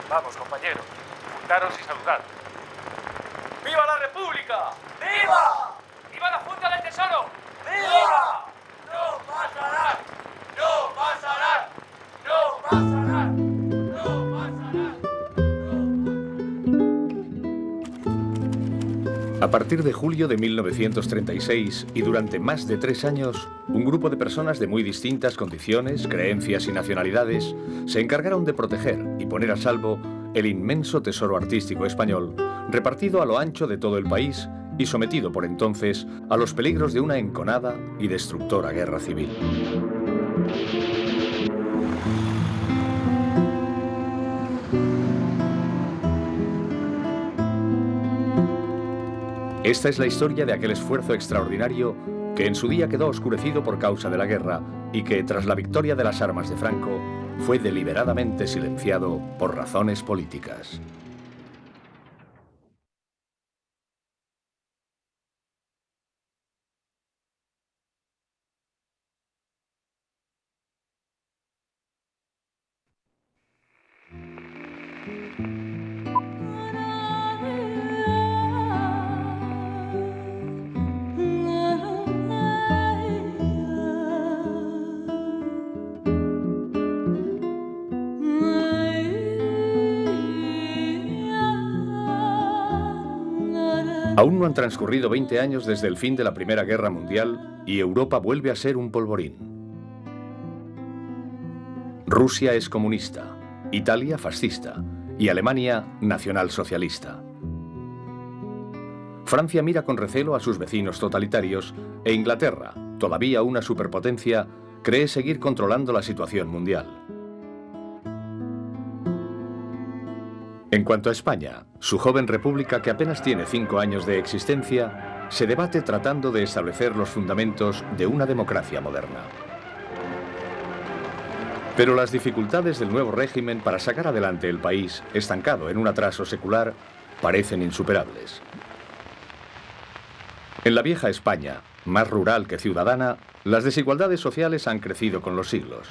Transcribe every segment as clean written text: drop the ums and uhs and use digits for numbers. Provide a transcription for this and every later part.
Vamos, compañero, juntaros y saludad. ¡Viva la República! ¡Viva! ¡Viva la Junta del Tesoro! ¡Viva! ¡No pasará! ¡No pasará! ¡No pasará! ¡No pasará! A partir de julio de 1936 y durante más de 3 años, un grupo de personas de muy distintas condiciones, creencias y nacionalidades se encargaron de proteger y poner a salvo el inmenso tesoro artístico español, repartido a lo ancho de todo el país y sometido por entonces a los peligros de una enconada y destructora guerra civil. Esta es la historia de aquel esfuerzo extraordinario que en su día quedó oscurecido por causa de la guerra y que, tras la victoria de las armas de Franco, fue deliberadamente silenciado por razones políticas. Aún no han transcurrido 20 años desde el fin de la Primera Guerra Mundial y Europa vuelve a ser un polvorín. Rusia es comunista, Italia fascista y Alemania nacionalsocialista. Francia mira con recelo a sus vecinos totalitarios e Inglaterra, todavía una superpotencia, cree seguir controlando la situación mundial. En cuanto a España, su joven república, que apenas tiene 5 años de existencia, se debate tratando de establecer los fundamentos de una democracia moderna. Pero las dificultades del nuevo régimen para sacar adelante el país, estancado en un atraso secular, parecen insuperables. En la vieja España, más rural que ciudadana, las desigualdades sociales han crecido con los siglos.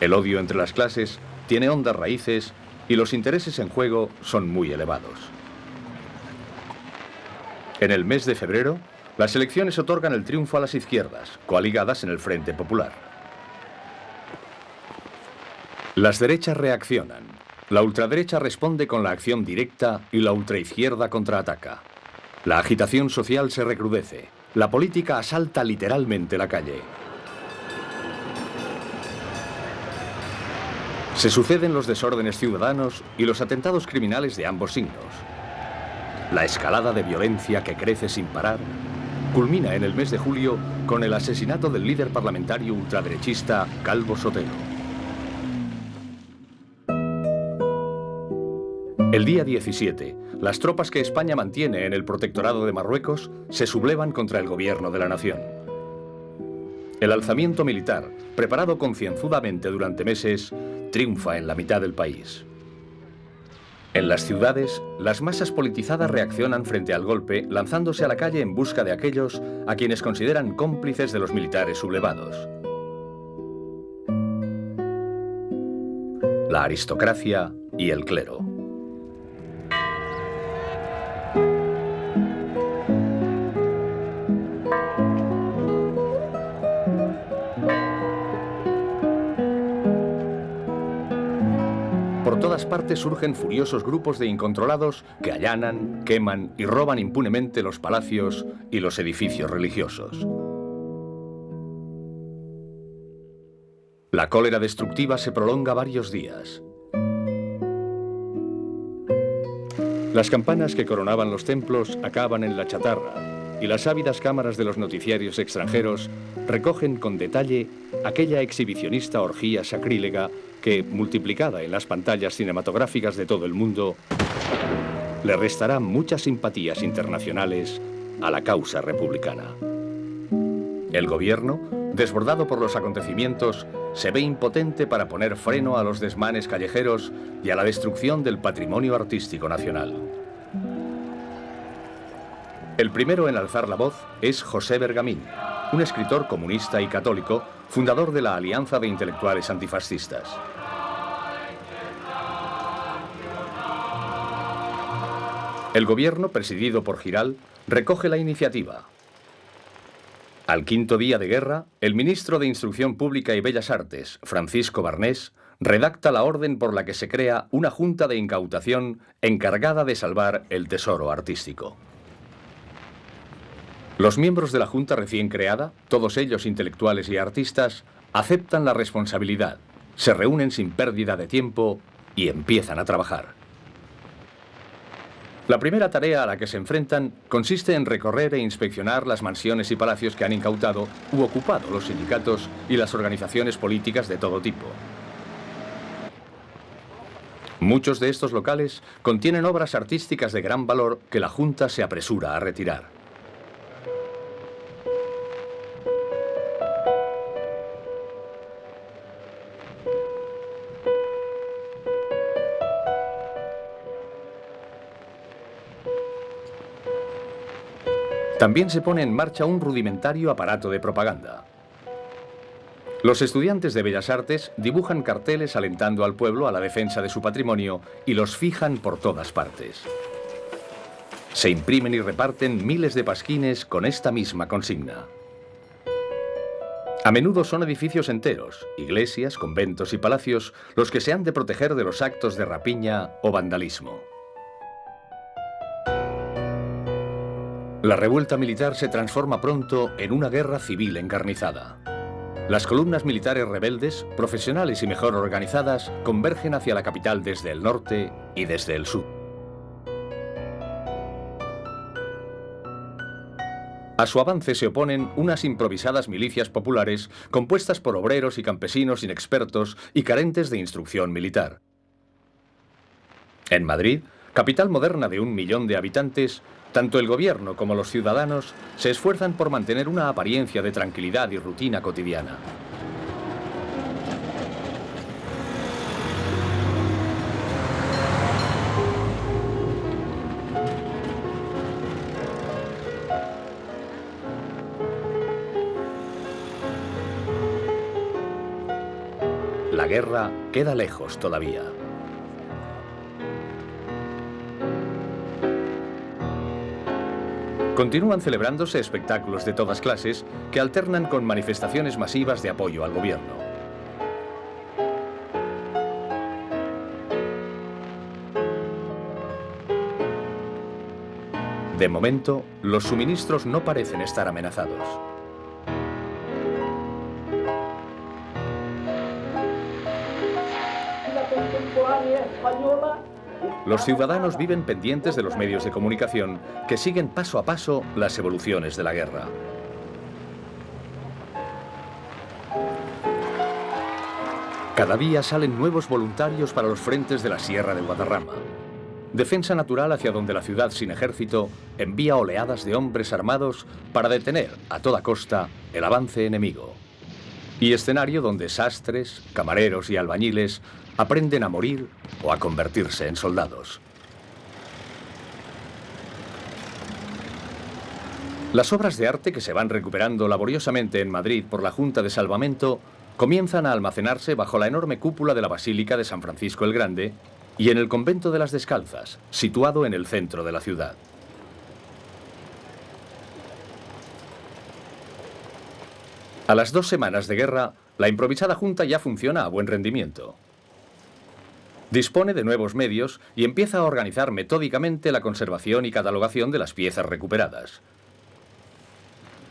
El odio entre las clases tiene hondas raíces y los intereses en juego son muy elevados. En el mes de febrero, las elecciones otorgan el triunfo a las izquierdas, coaligadas en el Frente Popular. Las derechas reaccionan. La ultraderecha responde con la acción directa y la ultraizquierda contraataca. La agitación social se recrudece. La política asalta literalmente la calle. Se suceden los desórdenes ciudadanos y los atentados criminales de ambos signos. La escalada de violencia que crece sin parar culmina en el mes de julio con el asesinato del líder parlamentario ultraderechista Calvo Sotelo. El día 17, las tropas que España mantiene en el protectorado de Marruecos se sublevan contra el gobierno de la nación. El alzamiento militar, preparado concienzudamente durante meses, triunfa en la mitad del país. En las ciudades, las masas politizadas reaccionan frente al golpe, lanzándose a la calle en busca de aquellos a quienes consideran cómplices de los militares sublevados. La aristocracia y el clero. Por todas partes surgen furiosos grupos de incontrolados que allanan, queman y roban impunemente los palacios y los edificios religiosos. La cólera destructiva se prolonga varios días. Las campanas que coronaban los templos acaban en la chatarra y las ávidas cámaras de los noticiarios extranjeros recogen con detalle aquella exhibicionista orgía sacrílega que, multiplicada en las pantallas cinematográficas de todo el mundo, le restará muchas simpatías internacionales a la causa republicana. El gobierno, desbordado por los acontecimientos, se ve impotente para poner freno a los desmanes callejeros y a la destrucción del patrimonio artístico nacional. El primero en alzar la voz es José Bergamín, un escritor comunista y católico, fundador de la Alianza de Intelectuales Antifascistas. El gobierno, presidido por Giral, recoge la iniciativa. Al quinto día de guerra, el ministro de Instrucción Pública y Bellas Artes, Francisco Barnés, redacta la orden por la que se crea una junta de incautación encargada de salvar el tesoro artístico. Los miembros de la junta recién creada, todos ellos intelectuales y artistas, aceptan la responsabilidad, se reúnen sin pérdida de tiempo y empiezan a trabajar. La primera tarea a la que se enfrentan consiste en recorrer e inspeccionar las mansiones y palacios que han incautado u ocupado los sindicatos y las organizaciones políticas de todo tipo. Muchos de estos locales contienen obras artísticas de gran valor que la Junta se apresura a retirar. También se pone en marcha un rudimentario aparato de propaganda. Los estudiantes de Bellas Artes dibujan carteles alentando al pueblo a la defensa de su patrimonio y los fijan por todas partes. Se imprimen y reparten miles de pasquines con esta misma consigna. A menudo son edificios enteros, iglesias, conventos y palacios, los que se han de proteger de los actos de rapiña o vandalismo. La revuelta militar se transforma pronto en una guerra civil encarnizada. Las columnas militares rebeldes, profesionales y mejor organizadas, convergen hacia la capital desde el norte y desde el sur. A su avance se oponen unas improvisadas milicias populares compuestas por obreros y campesinos inexpertos y carentes de instrucción militar. En Madrid, capital moderna de 1 millón de habitantes, tanto el gobierno como los ciudadanos se esfuerzan por mantener una apariencia de tranquilidad y rutina cotidiana. La guerra queda lejos todavía. Continúan celebrándose espectáculos de todas clases que alternan con manifestaciones masivas de apoyo al gobierno. De momento, los suministros no parecen estar amenazados. La contemporánea española. Los ciudadanos viven pendientes de los medios de comunicación que siguen paso a paso las evoluciones de la guerra. Cada día salen nuevos voluntarios para los frentes de la Sierra de Guadarrama. Defensa Natural, hacia donde la ciudad sin ejército envía oleadas de hombres armados para detener a toda costa el avance enemigo. Y escenario donde sastres, camareros y albañiles aprenden a morir o a convertirse en soldados. Las obras de arte que se van recuperando laboriosamente en Madrid por la Junta de Salvamento comienzan a almacenarse bajo la enorme cúpula de la Basílica de San Francisco el Grande y en el Convento de las Descalzas, situado en el centro de la ciudad. A las 2 semanas de guerra, la improvisada Junta ya funciona a buen rendimiento. Dispone de nuevos medios y empieza a organizar metódicamente la conservación y catalogación de las piezas recuperadas.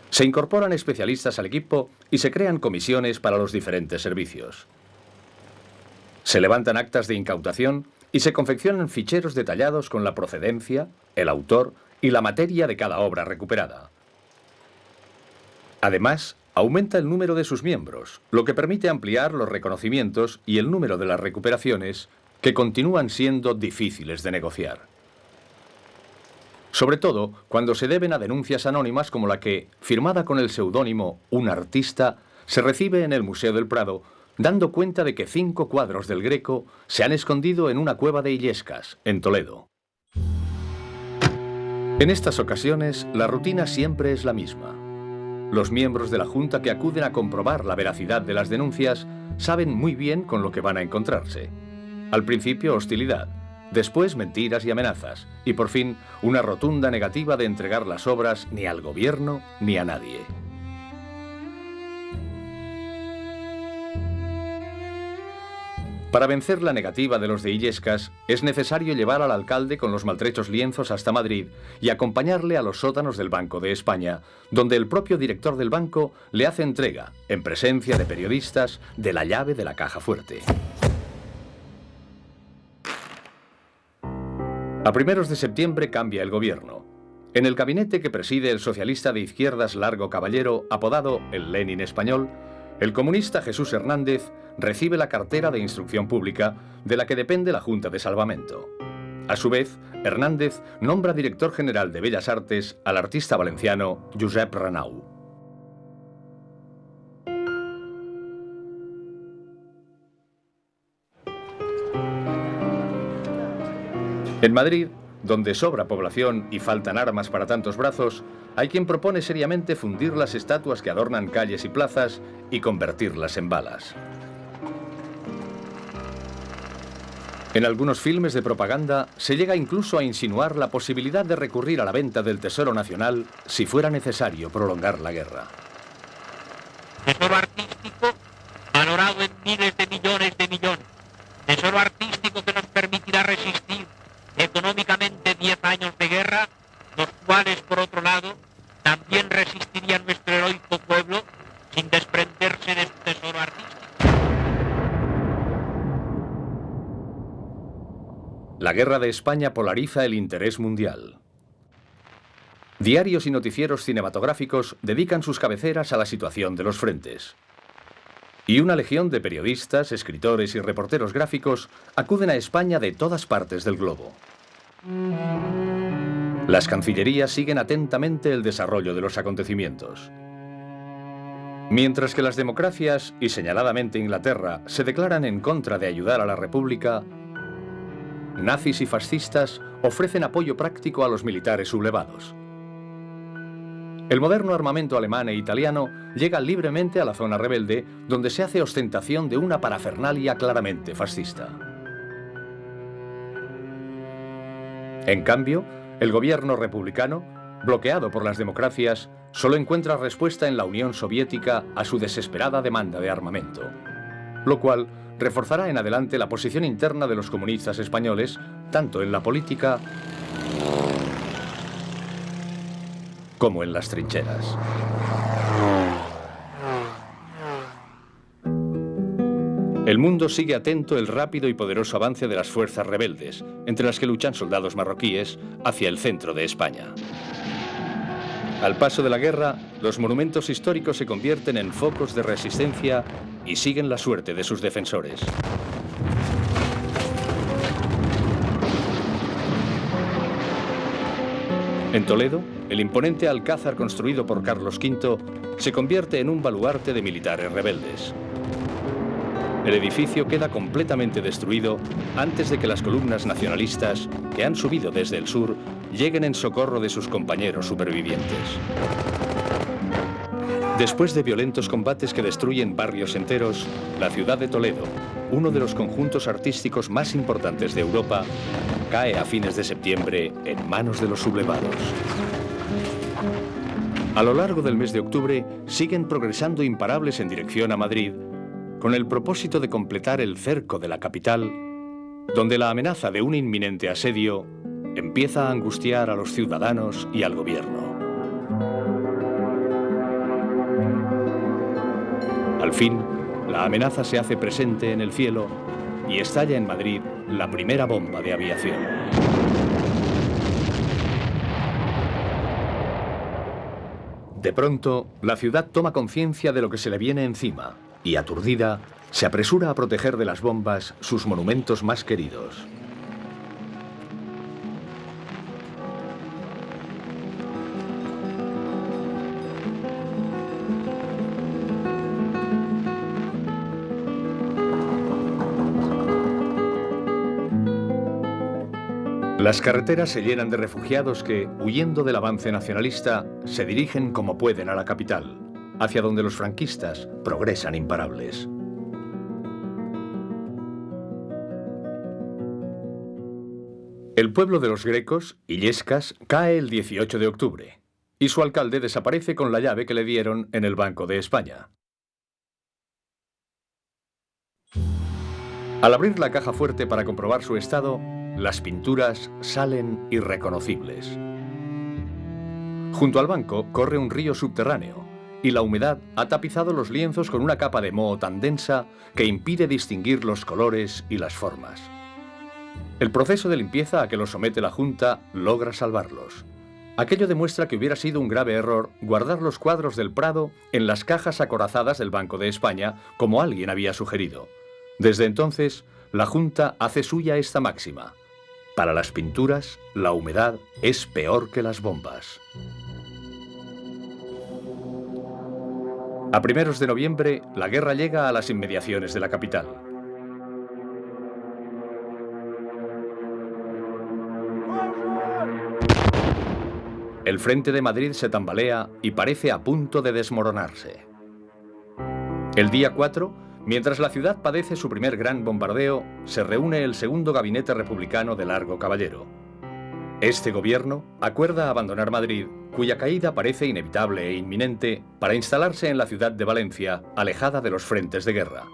Se incorporan especialistas al equipo y se crean comisiones para los diferentes servicios. Se levantan actas de incautación y se confeccionan ficheros detallados con la procedencia, el autor y la materia de cada obra recuperada. Además, aumenta el número de sus miembros, lo que permite ampliar los reconocimientos y el número de las recuperaciones, que continúan siendo difíciles de negociar. Sobre todo cuando se deben a denuncias anónimas como la que, firmada con el seudónimo Un Artista, se recibe en el Museo del Prado, dando cuenta de que 5 cuadros del Greco se han escondido en una cueva de Illescas, en Toledo. En estas ocasiones, la rutina siempre es la misma. Los miembros de la Junta que acuden a comprobar la veracidad de las denuncias saben muy bien con lo que van a encontrarse. Al principio, hostilidad, Después mentiras y amenazas. Y por fin, una rotunda negativa de entregar las obras ni al gobierno ni a nadie. Para vencer la negativa de los de Illescas, es necesario llevar al alcalde con los maltrechos lienzos hasta Madrid y acompañarle a los sótanos del Banco de España, donde el propio director del banco le hace entrega, en presencia de periodistas, de la llave de la caja fuerte. A primeros de septiembre cambia el gobierno. En el gabinete que preside el socialista de izquierdas Largo Caballero, apodado el Lenin español, el comunista Jesús Hernández recibe la cartera de Instrucción Pública, de la que depende la Junta de Salvamento. A su vez, Hernández nombra director general de Bellas Artes al artista valenciano Josep Renau. En Madrid, donde sobra población y faltan armas para tantos brazos, hay quien propone seriamente fundir las estatuas que adornan calles y plazas y convertirlas en balas. En algunos filmes de propaganda se llega incluso a insinuar la posibilidad de recurrir a la venta del Tesoro Nacional si fuera necesario prolongar la guerra. Tesoro artístico valorado en miles de millones. Tesoro artístico que nos permitirá resistir económicamente 10 años de guerra, los cuales, por otro lado, también resistiría nuestro heroico pueblo sin desprenderse de su tesoro artístico. La guerra de España polariza el interés mundial. Diarios y noticieros cinematográficos dedican sus cabeceras a la situación de los frentes. Y una legión de periodistas, escritores y reporteros gráficos acuden a España de todas partes del globo. Las cancillerías siguen atentamente el desarrollo de los acontecimientos. Mientras que las democracias, y señaladamente Inglaterra, se declaran en contra de ayudar a la República, nazis y fascistas ofrecen apoyo práctico a los militares sublevados. El moderno armamento alemán e italiano llega libremente a la zona rebelde, donde se hace ostentación de una parafernalia claramente fascista. En cambio, el gobierno republicano, bloqueado por las democracias, solo encuentra respuesta en la Unión Soviética a su desesperada demanda de armamento, lo cual reforzará en adelante la posición interna de los comunistas españoles, tanto en la política como en las trincheras. El mundo sigue atento el rápido y poderoso avance de las fuerzas rebeldes, entre las que luchan soldados marroquíes, hacia el centro de España. Al paso de la guerra, los monumentos históricos se convierten en focos de resistencia y siguen la suerte de sus defensores. En Toledo, el imponente alcázar construido por Carlos V se convierte en un baluarte de militares rebeldes. El edificio queda completamente destruido antes de que las columnas nacionalistas, que han subido desde el sur, lleguen en socorro de sus compañeros supervivientes. Después de violentos combates que destruyen barrios enteros, la ciudad de Toledo, uno de los conjuntos artísticos más importantes de Europa, cae a fines de septiembre en manos de los sublevados. A lo largo del mes de octubre siguen progresando imparables en dirección a Madrid, con el propósito de completar el cerco de la capital, donde la amenaza de un inminente asedio empieza a angustiar a los ciudadanos y al gobierno. Al fin, la amenaza se hace presente en el cielo y estalla en Madrid la primera bomba de aviación. De pronto, la ciudad toma conciencia de lo que se le viene encima y, aturdida, se apresura a proteger de las bombas sus monumentos más queridos. Las carreteras se llenan de refugiados que, huyendo del avance nacionalista, se dirigen como pueden a la capital, hacia donde los franquistas progresan imparables. El pueblo de los Grecos, Illescas, cae el 18 de octubre y su alcalde desaparece con la llave que le dieron en el Banco de España. Al abrir la caja fuerte para comprobar su estado, las pinturas salen irreconocibles. Junto al banco corre un río subterráneo y la humedad ha tapizado los lienzos con una capa de moho tan densa que impide distinguir los colores y las formas. El proceso de limpieza a que los somete la Junta logra salvarlos. Aquello demuestra que hubiera sido un grave error guardar los cuadros del Prado en las cajas acorazadas del Banco de España, como alguien había sugerido. Desde entonces, la Junta hace suya esta máxima: para las pinturas, la humedad es peor que las bombas. A primeros de noviembre, la guerra llega a las inmediaciones de la capital. El frente de Madrid se tambalea y parece a punto de desmoronarse. El día 4, mientras la ciudad padece su primer gran bombardeo, se reúne el segundo gabinete republicano de Largo Caballero. Este gobierno acuerda abandonar Madrid, cuya caída parece inevitable e inminente, para instalarse en la ciudad de Valencia, alejada de los frentes de guerra.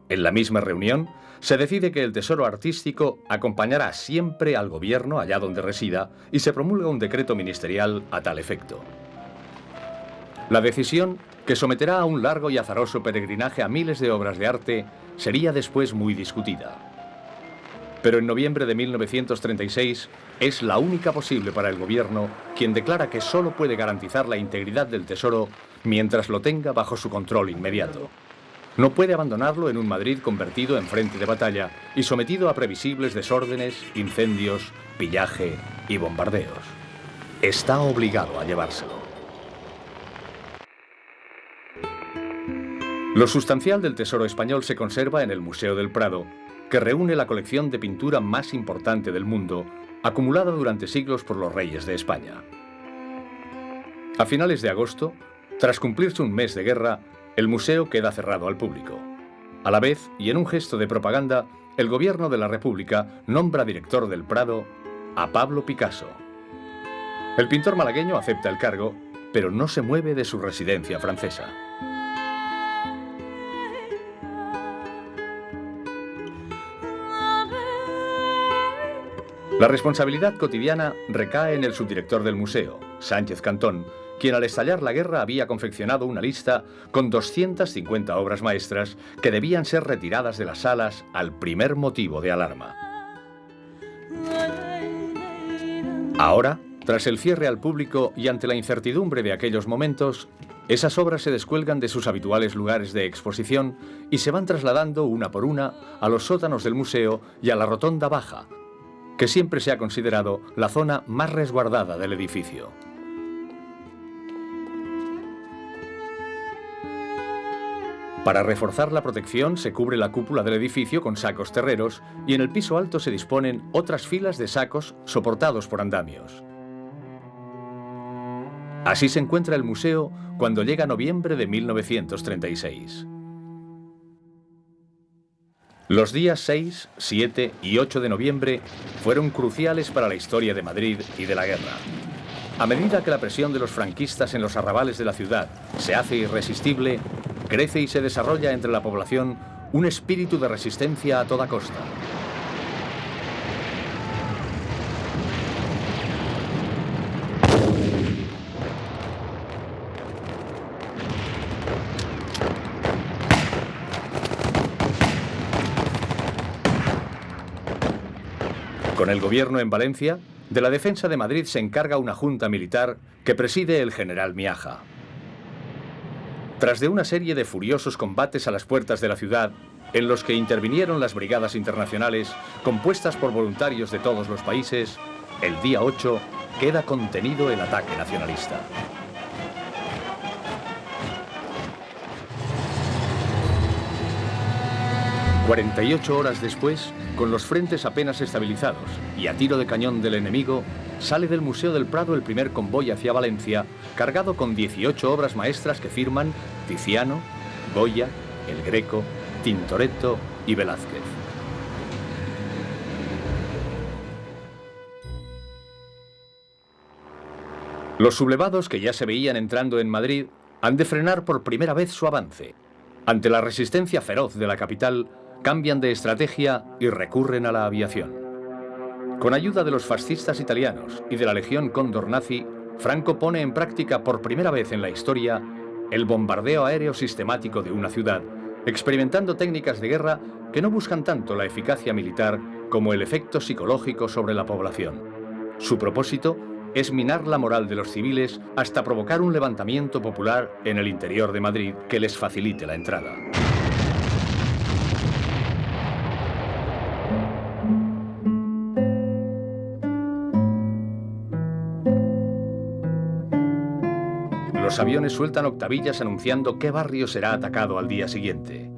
En la misma reunión, se decide que el Tesoro Artístico acompañará siempre al gobierno allá donde resida y se promulga un decreto ministerial a tal efecto. La decisión, que someterá a un largo y azaroso peregrinaje a miles de obras de arte, sería después muy discutida. Pero en noviembre de 1936 es la única posible para el gobierno, quien declara que solo puede garantizar la integridad del tesoro mientras lo tenga bajo su control inmediato. No puede abandonarlo en un Madrid convertido en frente de batalla y sometido a previsibles desórdenes, incendios, pillaje y bombardeos. Está obligado a llevárselo. Lo sustancial del tesoro español se conserva en el Museo del Prado, que reúne la colección de pintura más importante del mundo, acumulada durante siglos por los reyes de España. A finales de agosto, tras cumplirse un mes de guerra, el museo queda cerrado al público. A la vez, y en un gesto de propaganda, el gobierno de la República nombra director del Prado a Pablo Picasso. El pintor malagueño acepta el cargo, pero no se mueve de su residencia francesa. La responsabilidad cotidiana recae en el subdirector del museo, Sánchez Cantón, quien al estallar la guerra había confeccionado una lista con 250 obras maestras que debían ser retiradas de las salas al primer motivo de alarma. Ahora, tras el cierre al público y ante la incertidumbre de aquellos momentos, esas obras se descuelgan de sus habituales lugares de exposición y se van trasladando una por una a los sótanos del museo y a la rotonda baja, que siempre se ha considerado la zona más resguardada del edificio. Para reforzar la protección se cubre la cúpula del edificio con sacos terreros y en el piso alto se disponen otras filas de sacos soportados por andamios. Así se encuentra el museo cuando llega noviembre de 1936. Los días 6, 7 y 8 de noviembre fueron cruciales para la historia de Madrid y de la guerra. A medida que la presión de los franquistas en los arrabales de la ciudad se hace irresistible, crece y se desarrolla entre la población un espíritu de resistencia a toda costa. Con el gobierno en Valencia, de la defensa de Madrid se encarga una junta militar que preside el general Miaja. Tras de una serie de furiosos combates a las puertas de la ciudad, en los que intervinieron las brigadas internacionales, compuestas por voluntarios de todos los países, el día 8 queda contenido el ataque nacionalista. «48 horas después, con los frentes apenas estabilizados y a tiro de cañón del enemigo, sale del Museo del Prado el primer convoy hacia Valencia, cargado con 18 obras maestras que firman Tiziano, Goya, El Greco, Tintoretto y Velázquez. Los sublevados que ya se veían entrando en Madrid han de frenar por primera vez su avance. Ante la resistencia feroz de la capital, cambian de estrategia y recurren a la aviación. Con ayuda de los fascistas italianos y de la Legión Cóndor nazi, Franco pone en práctica por primera vez en la historia el bombardeo aéreo sistemático de una ciudad, experimentando técnicas de guerra que no buscan tanto la eficacia militar como el efecto psicológico sobre la población. Su propósito es minar la moral de los civiles hasta provocar un levantamiento popular en el interior de Madrid que les facilite la entrada. Los aviones sueltan octavillas anunciando qué barrio será atacado al día siguiente.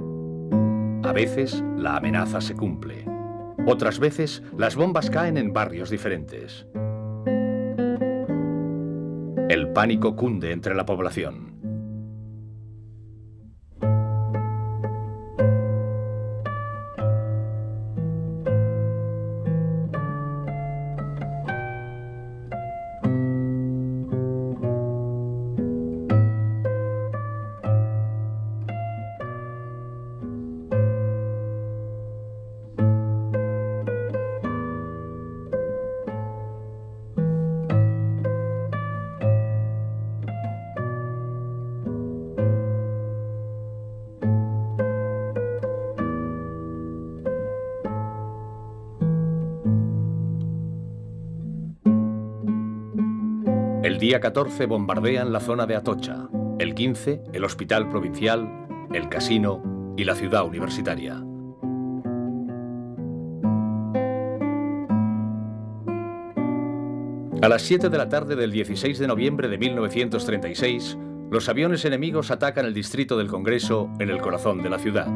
A veces la amenaza se cumple. Otras veces las bombas caen en barrios diferentes. El pánico cunde entre la población. El día 14 bombardean la zona de Atocha, el 15 el Hospital Provincial, el casino y la ciudad universitaria. A las 7 de la tarde del 16 de noviembre de 1936, los aviones enemigos atacan el distrito del Congreso en el corazón de la ciudad.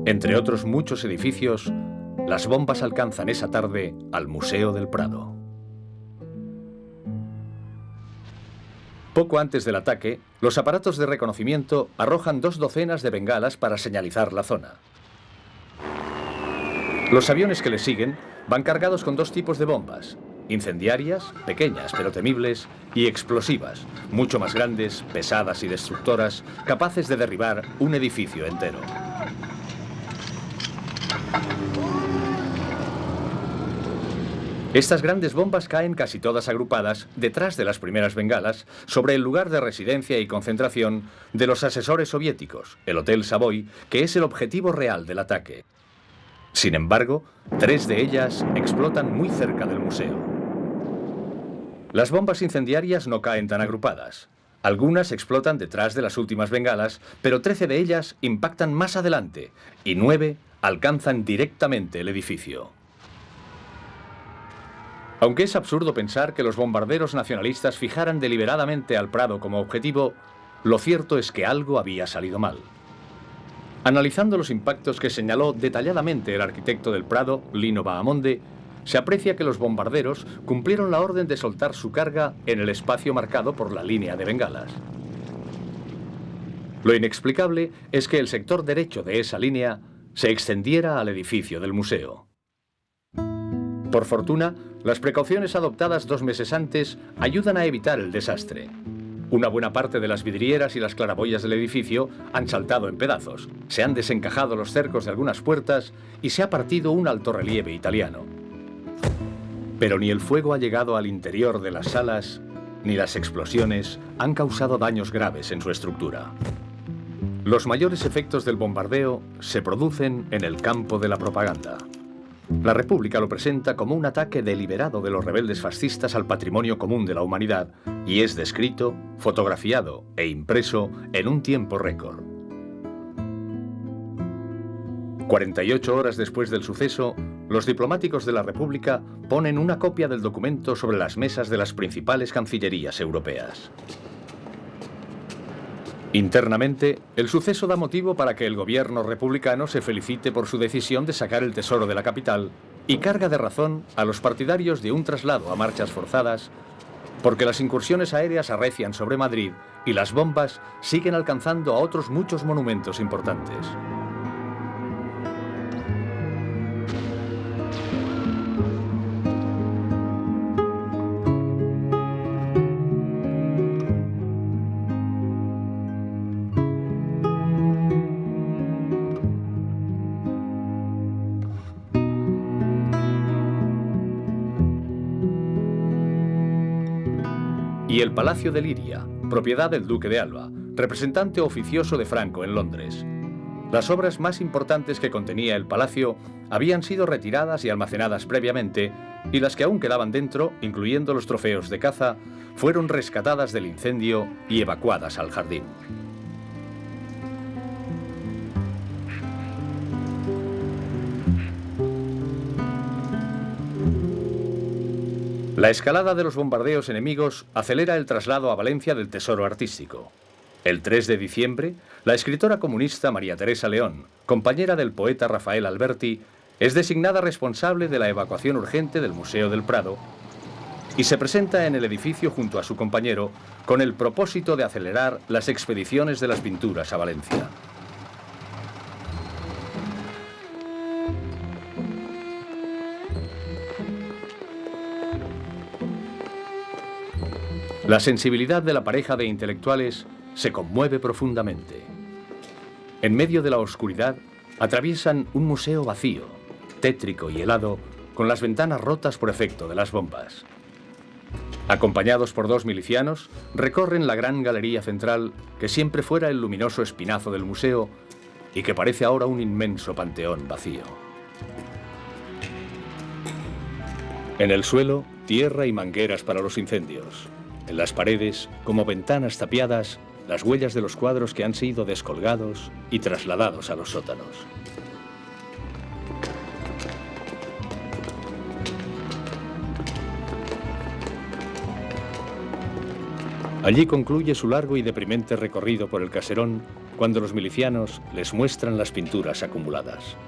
Entre otros muchos edificios, las bombas alcanzan esa tarde al Museo del Prado. Poco antes del ataque, los aparatos de reconocimiento arrojan 2 docenas de bengalas para señalizar la zona. Los aviones que les siguen van cargados con 2 tipos de bombas: incendiarias, pequeñas pero temibles, y explosivas, mucho más grandes, pesadas y destructoras, capaces de derribar un edificio entero. Estas grandes bombas caen casi todas agrupadas detrás de las primeras bengalas sobre el lugar de residencia y concentración de los asesores soviéticos, el Hotel Savoy, que es el objetivo real del ataque. Sin embargo, 3 de ellas explotan muy cerca del museo. Las bombas incendiarias no caen tan agrupadas. Algunas explotan detrás de las últimas bengalas, pero 13 de ellas impactan más adelante y 9 alcanzan directamente el edificio. Aunque es absurdo pensar que los bombarderos nacionalistas fijaran deliberadamente al Prado como objetivo, lo cierto es que algo había salido mal. Analizando los impactos que señaló detalladamente el arquitecto del Prado, Lino Bahamonde, se aprecia que los bombarderos cumplieron la orden de soltar su carga en el espacio marcado por la línea de bengalas. Lo inexplicable es que el sector derecho de esa línea se extendiera al edificio del museo. Por fortuna, las precauciones adoptadas 2 meses antes ayudan a evitar el desastre. Una buena parte de las vidrieras y las claraboyas del edificio han saltado en pedazos, se han desencajado los cercos de algunas puertas y se ha partido un altorrelieve italiano. Pero ni el fuego ha llegado al interior de las salas, ni las explosiones han causado daños graves en su estructura. Los mayores efectos del bombardeo se producen en el campo de la propaganda. La República lo presenta como un ataque deliberado de los rebeldes fascistas al patrimonio común de la humanidad y es descrito, fotografiado e impreso en un tiempo récord. 48 horas después del suceso, los diplomáticos de la República ponen una copia del documento sobre las mesas de las principales cancillerías europeas. Internamente, el suceso da motivo para que el gobierno republicano se felicite por su decisión de sacar el tesoro de la capital y carga de razón a los partidarios de un traslado a marchas forzadas, porque las incursiones aéreas arrecian sobre Madrid y las bombas siguen alcanzando a otros muchos monumentos importantes. y el Palacio de Liria, propiedad del Duque de Alba, representante oficioso de Franco en Londres. Las obras más importantes que contenía el palacio habían sido retiradas y almacenadas previamente, y las que aún quedaban dentro, incluyendo los trofeos de caza, fueron rescatadas del incendio y evacuadas al jardín. La escalada de los bombardeos enemigos acelera el traslado a Valencia del tesoro artístico. El 3 de diciembre, la escritora comunista María Teresa León, compañera del poeta Rafael Alberti, es designada responsable de la evacuación urgente del Museo del Prado y se presenta en el edificio junto a su compañero con el propósito de acelerar las expediciones de las pinturas a Valencia. La sensibilidad de la pareja de intelectuales se conmueve profundamente. En medio de la oscuridad, atraviesan un museo vacío, tétrico y helado, con las ventanas rotas por efecto de las bombas. Acompañados por 2 milicianos, recorren la gran galería central que siempre fuera el luminoso espinazo del museo y que parece ahora un inmenso panteón vacío. En el suelo, tierra y mangueras para los incendios. En las paredes, como ventanas tapiadas, las huellas de los cuadros que han sido descolgados y trasladados a los sótanos. Allí concluye su largo y deprimente recorrido por el caserón cuando los milicianos les muestran las pinturas acumuladas.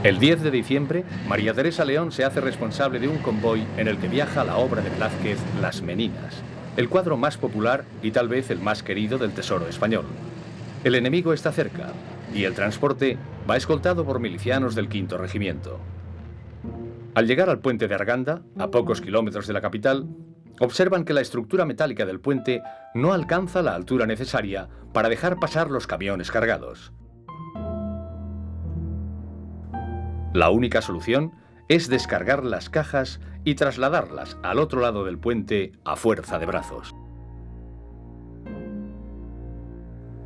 El 10 de diciembre, María Teresa León se hace responsable de un convoy en el que viaja la obra de Velázquez Las Meninas, el cuadro más popular y tal vez el más querido del tesoro español. El enemigo está cerca y el transporte va escoltado por milicianos del 5º Regimiento. Al llegar al puente de Arganda, a pocos kilómetros de la capital, observan que la estructura metálica del puente no alcanza la altura necesaria para dejar pasar los camiones cargados. La única solución es descargar las cajas y trasladarlas al otro lado del puente a fuerza de brazos.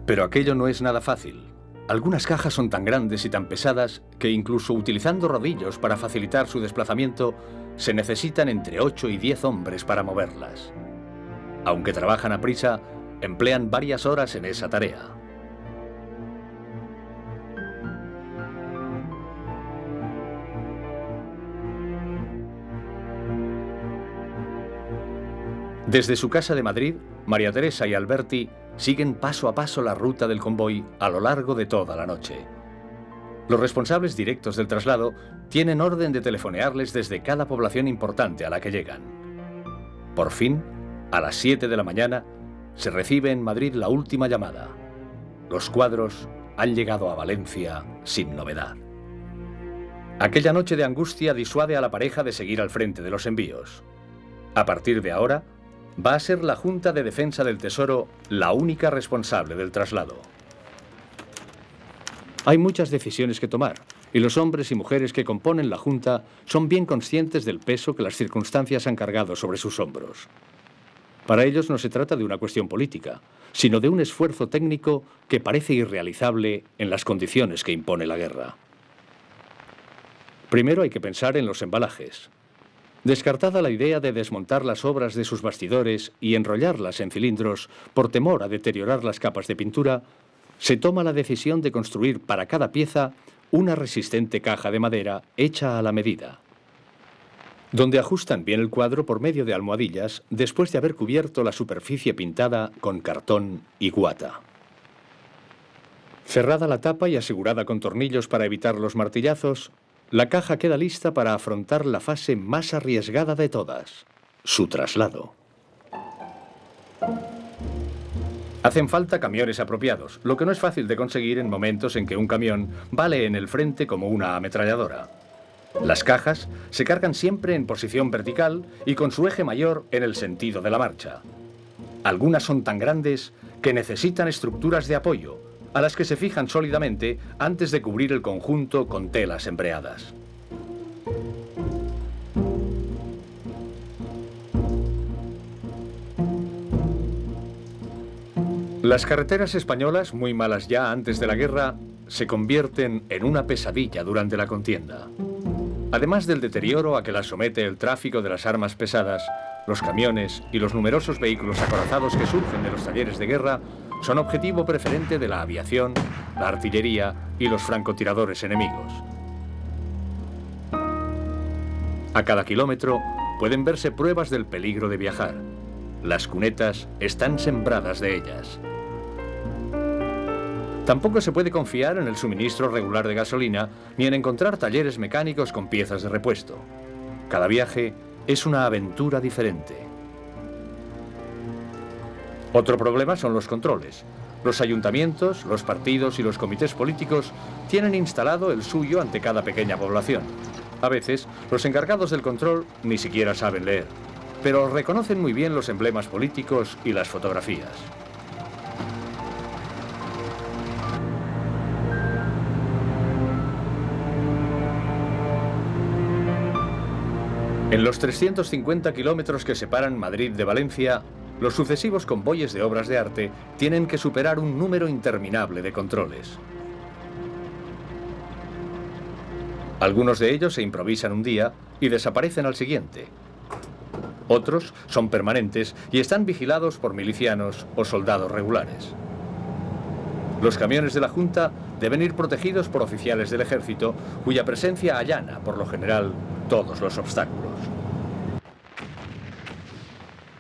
Pero aquello no es nada fácil. Algunas cajas son tan grandes y tan pesadas que incluso utilizando rodillos para facilitar su desplazamiento, se necesitan entre 8 y 10 hombres para moverlas. Aunque trabajan a prisa, emplean varias horas en esa tarea. Desde su casa de Madrid, María Teresa y Alberti siguen paso a paso la ruta del convoy a lo largo de toda la noche. Los responsables directos del traslado tienen orden de telefonearles desde cada población importante a la que llegan. Por fin, a las 7 de la mañana, se recibe en Madrid la última llamada. Los cuadros han llegado a Valencia sin novedad. Aquella noche de angustia disuade a la pareja de seguir al frente de los envíos. A partir de ahora, va a ser la Junta de Defensa del Tesoro la única responsable del traslado. Hay muchas decisiones que tomar, y los hombres y mujeres que componen la Junta son bien conscientes del peso que las circunstancias han cargado sobre sus hombros. Para ellos no se trata de una cuestión política, sino de un esfuerzo técnico que parece irrealizable en las condiciones que impone la guerra. Primero hay que pensar en los embalajes. Descartada la idea de desmontar las obras de sus bastidores y enrollarlas en cilindros por temor a deteriorar las capas de pintura, se toma la decisión de construir para cada pieza una resistente caja de madera hecha a la medida, donde ajustan bien el cuadro por medio de almohadillas después de haber cubierto la superficie pintada con cartón y guata. Cerrada la tapa y asegurada con tornillos para evitar los martillazos, la caja queda lista para afrontar la fase más arriesgada de todas, su traslado. Hacen falta camiones apropiados, lo que no es fácil de conseguir en momentos en que un camión vale en el frente como una ametralladora. Las cajas se cargan siempre en posición vertical y con su eje mayor en el sentido de la marcha. Algunas son tan grandes que necesitan estructuras de apoyo, a las que se fijan sólidamente antes de cubrir el conjunto con telas embreadas. Las carreteras españolas, muy malas ya antes de la guerra, se convierten en una pesadilla durante la contienda. Además del deterioro a que las somete el tráfico de las armas pesadas, los camiones y los numerosos vehículos acorazados que surgen de los talleres de guerra son objetivo preferente de la aviación, la artillería y los francotiradores enemigos. A cada kilómetro pueden verse pruebas del peligro de viajar. Las cunetas están sembradas de ellas. Tampoco se puede confiar en el suministro regular de gasolina ni en encontrar talleres mecánicos con piezas de repuesto. Cada viaje es una aventura diferente. Otro problema son los controles. Los ayuntamientos, los partidos y los comités políticos tienen instalado el suyo ante cada pequeña población. A veces, los encargados del control ni siquiera saben leer, pero reconocen muy bien los emblemas políticos y las fotografías. En los 350 kilómetros que separan Madrid de Valencia, los sucesivos convoyes de obras de arte tienen que superar un número interminable de controles. Algunos de ellos se improvisan un día y desaparecen al siguiente. Otros son permanentes y están vigilados por milicianos o soldados regulares. Los camiones de la Junta deben ir protegidos por oficiales del ejército, cuya presencia allana, por lo general, todos los obstáculos.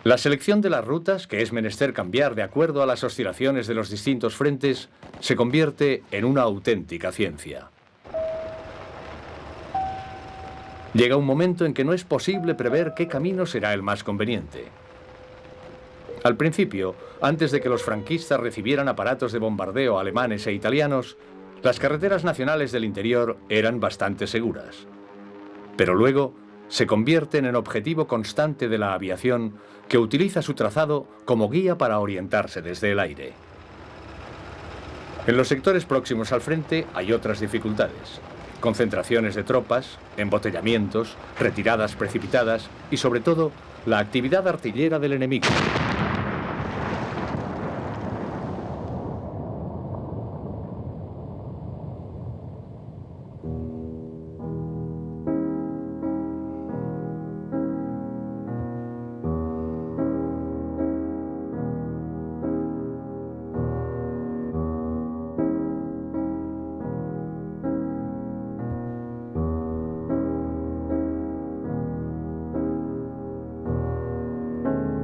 La selección de las rutas, que es menester cambiar de acuerdo a las oscilaciones de los distintos frentes, se convierte en una auténtica ciencia. Llega un momento en que no es posible prever qué camino será el más conveniente. Al principio, antes de que los franquistas recibieran aparatos de bombardeo alemanes e italianos, las carreteras nacionales del interior eran bastante seguras. Pero luego se convierten en objetivo constante de la aviación, que utiliza su trazado como guía para orientarse desde el aire. En los sectores próximos al frente hay otras dificultades: concentraciones de tropas, embotellamientos, retiradas precipitadas y, sobre todo, la actividad artillera del enemigo.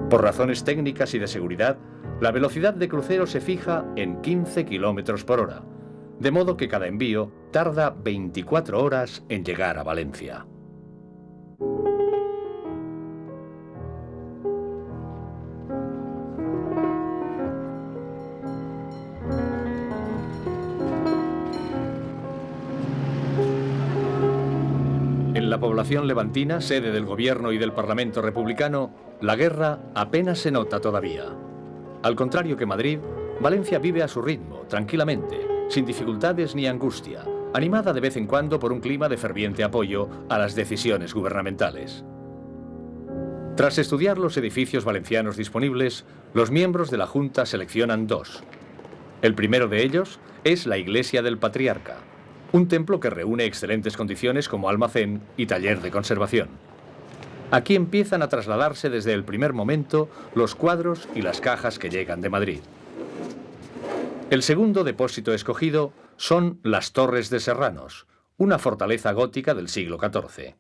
Por razones técnicas y de seguridad, la velocidad de crucero se fija en 15 km por hora, de modo que cada envío tarda 24 horas en llegar a Valencia. En la población levantina, sede del gobierno y del Parlamento republicano, la guerra apenas se nota todavía. Al contrario que Madrid, Valencia vive a su ritmo, tranquilamente, sin dificultades ni angustia, animada de vez en cuando por un clima de ferviente apoyo a las decisiones gubernamentales. Tras estudiar los edificios valencianos disponibles, los miembros de la Junta seleccionan dos. El primero de ellos es la Iglesia del Patriarca, un templo que reúne excelentes condiciones como almacén y taller de conservación. Aquí empiezan a trasladarse desde el primer momento los cuadros y las cajas que llegan de Madrid. El segundo depósito escogido son las Torres de Serranos, una fortaleza gótica del siglo XIV.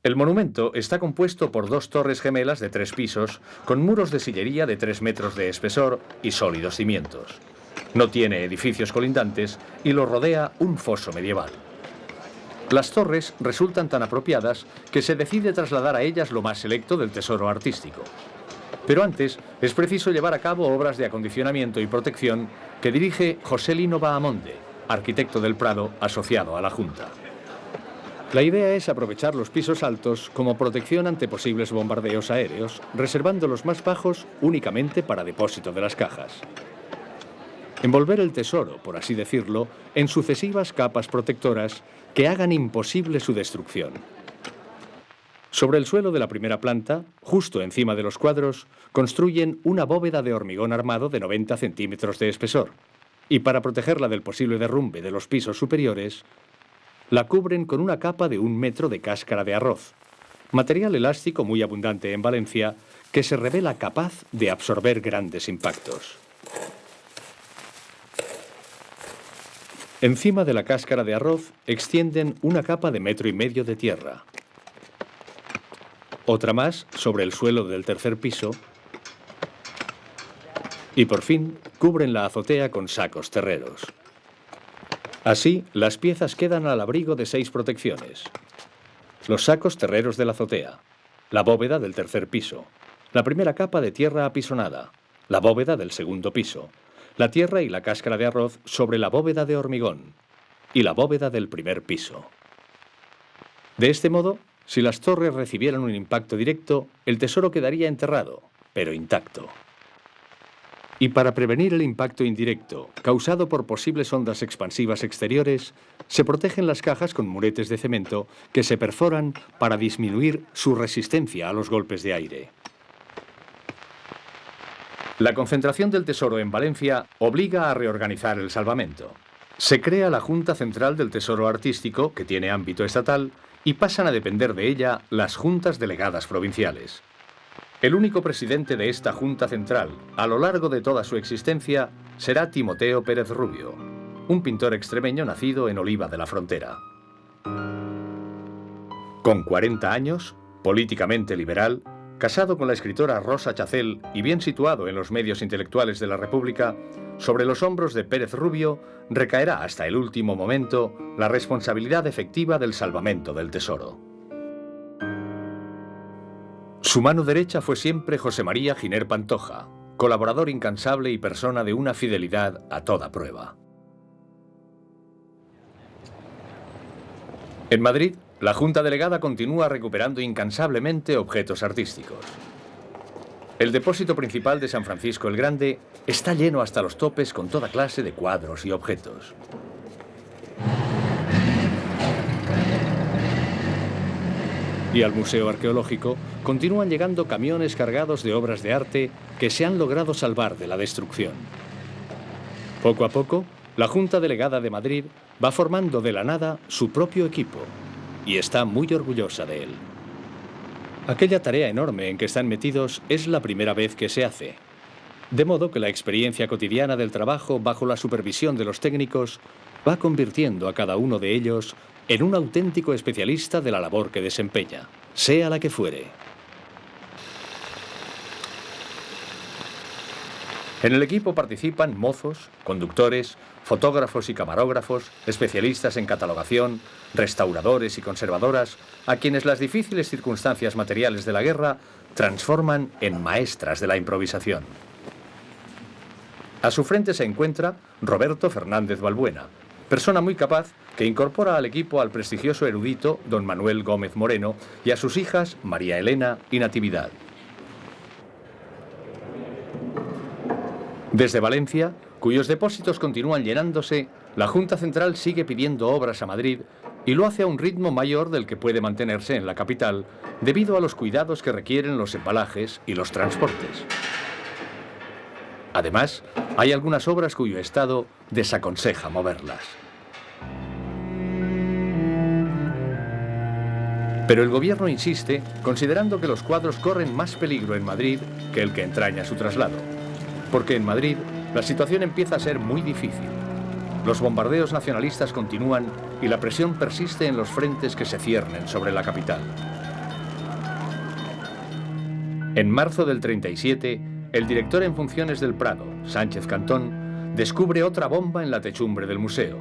El monumento está compuesto por dos torres gemelas de 3 pisos, con muros de sillería de 3 metros de espesor y sólidos cimientos. No tiene edificios colindantes y lo rodea un foso medieval. Las torres resultan tan apropiadas que se decide trasladar a ellas lo más selecto del tesoro artístico. Pero antes es preciso llevar a cabo obras de acondicionamiento y protección que dirige José Lino Bahamonde, arquitecto del Prado asociado a la Junta. La idea es aprovechar los pisos altos como protección ante posibles bombardeos aéreos, reservando los más bajos únicamente para depósito de las cajas. Envolver el tesoro, por así decirlo, en sucesivas capas protectoras que hagan imposible su destrucción. Sobre el suelo de la primera planta, justo encima de los cuadros, construyen una bóveda de hormigón armado de 90 centímetros de espesor, y para protegerla del posible derrumbe de los pisos superiores, la cubren con una capa de 1 metro de cáscara de arroz, material elástico muy abundante en Valencia, que se revela capaz de absorber grandes impactos. Encima de la cáscara de arroz extienden una capa de 1,5 metros de tierra. Otra más sobre el suelo del tercer piso y por fin cubren la azotea con sacos terreros. Así, las piezas quedan al abrigo de 6 protecciones: los sacos terreros de la azotea, la bóveda del tercer piso, la primera capa de tierra apisonada, la bóveda del segundo piso, la tierra y la cáscara de arroz sobre la bóveda de hormigón y la bóveda del primer piso. De este modo, si las torres recibieran un impacto directo, el tesoro quedaría enterrado, pero intacto. Y para prevenir el impacto indirecto, causado por posibles ondas expansivas exteriores, se protegen las cajas con muretes de cemento que se perforan para disminuir su resistencia a los golpes de aire. La concentración del tesoro en Valencia obliga a reorganizar el salvamento. Se crea la Junta Central del Tesoro Artístico, que tiene ámbito estatal, y pasan a depender de ella las juntas delegadas provinciales. El único presidente de esta Junta Central, a lo largo de toda su existencia, será Timoteo Pérez Rubio, un pintor extremeño nacido en Oliva de la Frontera. Con 40 años, políticamente liberal, casado con la escritora Rosa Chacel y bien situado en los medios intelectuales de la República, sobre los hombros de Pérez Rubio recaerá hasta el último momento la responsabilidad efectiva del salvamento del tesoro. Su mano derecha fue siempre José María Giner Pantoja, colaborador incansable y persona de una fidelidad a toda prueba. En Madrid, la Junta Delegada continúa recuperando incansablemente objetos artísticos. El depósito principal de San Francisco el Grande está lleno hasta los topes con toda clase de cuadros y objetos. Y al Museo Arqueológico continúan llegando camiones cargados de obras de arte que se han logrado salvar de la destrucción. Poco a poco, la Junta Delegada de Madrid va formando de la nada su propio equipo y está muy orgullosa de él. Aquella tarea enorme en que están metidos es la primera vez que se hace, de modo que la experiencia cotidiana del trabajo bajo la supervisión de los técnicos va convirtiendo a cada uno de ellos en un auténtico especialista de la labor que desempeña, sea la que fuere. En el equipo participan mozos, conductores, fotógrafos y camarógrafos, especialistas en catalogación, restauradores y conservadoras, a quienes las difíciles circunstancias materiales de la guerra transforman en maestras de la improvisación. A su frente se encuentra Roberto Fernández Balbuena, persona muy capaz que incorpora al equipo al prestigioso erudito don Manuel Gómez Moreno y a sus hijas María Elena y Natividad. Desde Valencia, cuyos depósitos continúan llenándose, la Junta Central sigue pidiendo obras a Madrid y lo hace a un ritmo mayor del que puede mantenerse en la capital debido a los cuidados que requieren los embalajes y los transportes. Además, hay algunas obras cuyo estado desaconseja moverlas. Pero el gobierno insiste, considerando que los cuadros corren más peligro en Madrid que el que entraña su traslado. Porque en Madrid la situación empieza a ser muy difícil. Los bombardeos nacionalistas continúan y la presión persiste en los frentes que se ciernen sobre la capital. En marzo del 37, el director en funciones del Prado, Sánchez Cantón, descubre otra bomba en la techumbre del museo,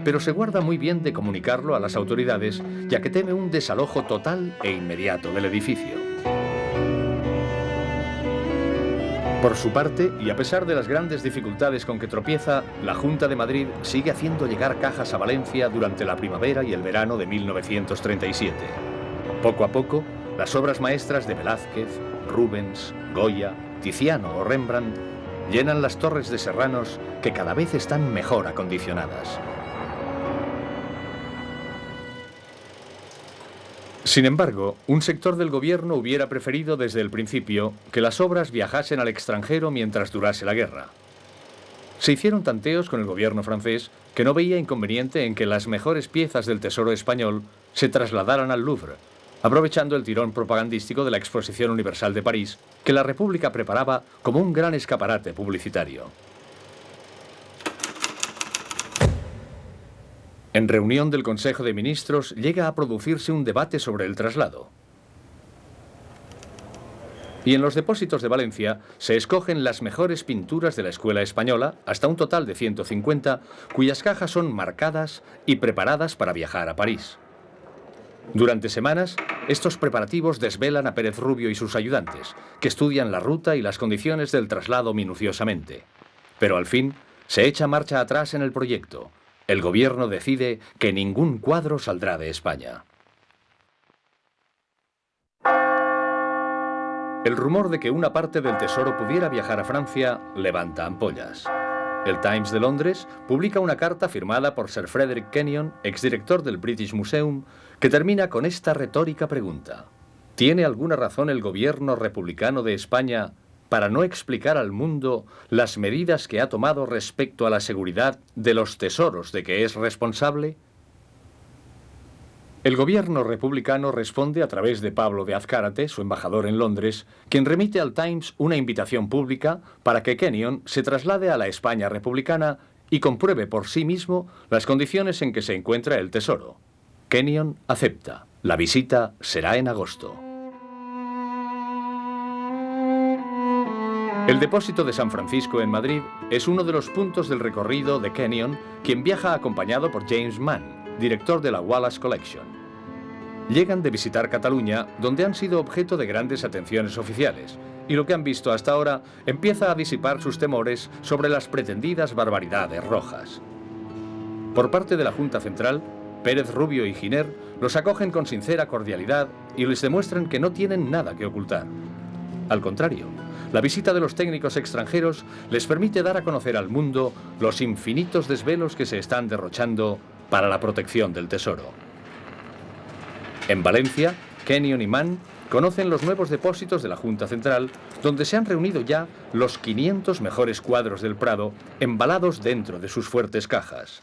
pero se guarda muy bien de comunicarlo a las autoridades, ya que teme un desalojo total e inmediato del edificio. Por su parte, y a pesar de las grandes dificultades con que tropieza, la Junta de Madrid sigue haciendo llegar cajas a Valencia durante la primavera y el verano de 1937. Poco a poco, las obras maestras de Velázquez, Rubens, Goya, Tiziano o Rembrandt llenan las torres de Serranos que cada vez están mejor acondicionadas. Sin embargo, un sector del gobierno hubiera preferido desde el principio que las obras viajasen al extranjero mientras durase la guerra. Se hicieron tanteos con el gobierno francés que no veía inconveniente en que las mejores piezas del tesoro español se trasladaran al Louvre, aprovechando el tirón propagandístico de la Exposición Universal de París, que la República preparaba como un gran escaparate publicitario. En reunión del Consejo de Ministros llega a producirse un debate sobre el traslado. Y en los depósitos de Valencia se escogen las mejores pinturas de la escuela española, hasta un total de 150, cuyas cajas son marcadas y preparadas para viajar a París. Durante semanas, estos preparativos desvelan a Pérez Rubio y sus ayudantes, que estudian la ruta y las condiciones del traslado minuciosamente. Pero al fin, se echa marcha atrás en el proyecto. El gobierno decide que ningún cuadro saldrá de España. El rumor de que una parte del tesoro pudiera viajar a Francia levanta ampollas. El Times de Londres publica una carta firmada por Sir Frederick Kenyon, exdirector del British Museum, que termina con esta retórica pregunta. ¿Tiene alguna razón el gobierno republicano de España para no explicar al mundo las medidas que ha tomado respecto a la seguridad de los tesoros de que es responsable? El gobierno republicano responde a través de Pablo de Azcárate, su embajador en Londres, quien remite al Times una invitación pública para que Kenyon se traslade a la España republicana y compruebe por sí mismo las condiciones en que se encuentra el tesoro. Kenyon acepta. La visita será en agosto. El depósito de San Francisco en Madrid es uno de los puntos del recorrido de Kenyon, quien viaja acompañado por James Mann, director de la Wallace Collection. Llegan de visitar Cataluña, donde han sido objeto de grandes atenciones oficiales, y lo que han visto hasta ahora empieza a disipar sus temores sobre las pretendidas barbaridades rojas. Por parte de la Junta Central, Pérez Rubio y Giner los acogen con sincera cordialidad y les demuestran que no tienen nada que ocultar. Al contrario, la visita de los técnicos extranjeros les permite dar a conocer al mundo los infinitos desvelos que se están derrochando para la protección del tesoro. En Valencia, Kenyon y Mann conocen los nuevos depósitos de la Junta Central, donde se han reunido ya los 500 mejores cuadros del Prado embalados dentro de sus fuertes cajas.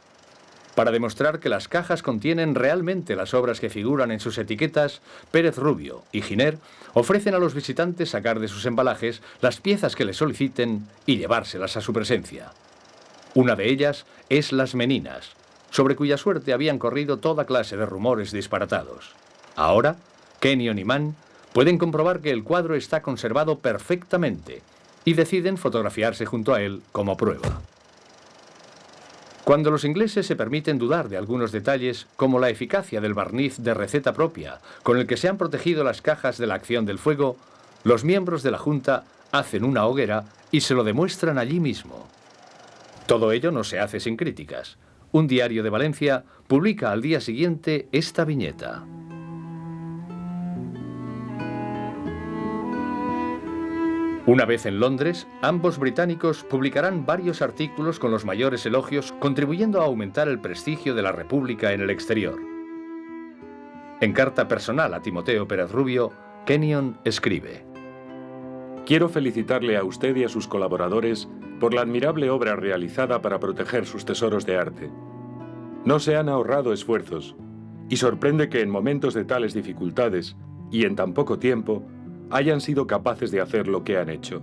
Para demostrar que las cajas contienen realmente las obras que figuran en sus etiquetas, Pérez Rubio y Giner ofrecen a los visitantes sacar de sus embalajes las piezas que les soliciten y llevárselas a su presencia. Una de ellas es Las Meninas, sobre cuya suerte habían corrido toda clase de rumores disparatados. Ahora, Kenyon y Mann pueden comprobar que el cuadro está conservado perfectamente y deciden fotografiarse junto a él como prueba. Cuando los ingleses se permiten dudar de algunos detalles, como la eficacia del barniz de receta propia con el que se han protegido las cajas de la acción del fuego, los miembros de la Junta hacen una hoguera y se lo demuestran allí mismo. Todo ello no se hace sin críticas. Un diario de Valencia publica al día siguiente esta viñeta. Una vez en Londres, ambos británicos publicarán varios artículos con los mayores elogios, contribuyendo a aumentar el prestigio de la República en el exterior. En carta personal a Timoteo Pérez Rubio, Kenyon escribe: Quiero felicitarle a usted y a sus colaboradores por la admirable obra realizada para proteger sus tesoros de arte. No se han ahorrado esfuerzos, y sorprende que en momentos de tales dificultades, y en tan poco tiempo, hayan sido capaces de hacer lo que han hecho.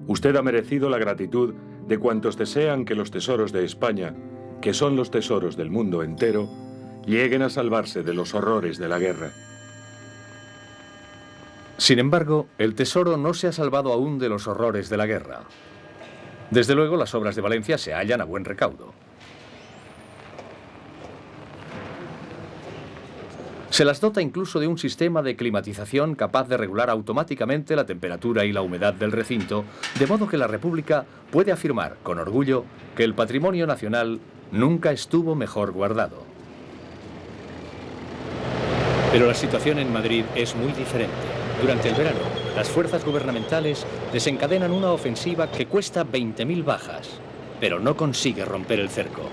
Usted ha merecido la gratitud de cuantos desean que los tesoros de España, que son los tesoros del mundo entero, lleguen a salvarse de los horrores de la guerra. Sin embargo, el tesoro no se ha salvado aún de los horrores de la guerra. Desde luego, las obras de Valencia se hallan a buen recaudo. Se las dota incluso de un sistema de climatización capaz de regular automáticamente la temperatura y la humedad del recinto, de modo que la República puede afirmar con orgullo que el patrimonio nacional nunca estuvo mejor guardado. Pero la situación en Madrid es muy diferente. Durante el verano, las fuerzas gubernamentales desencadenan una ofensiva que cuesta 20.000 bajas, pero no consigue romper el cerco.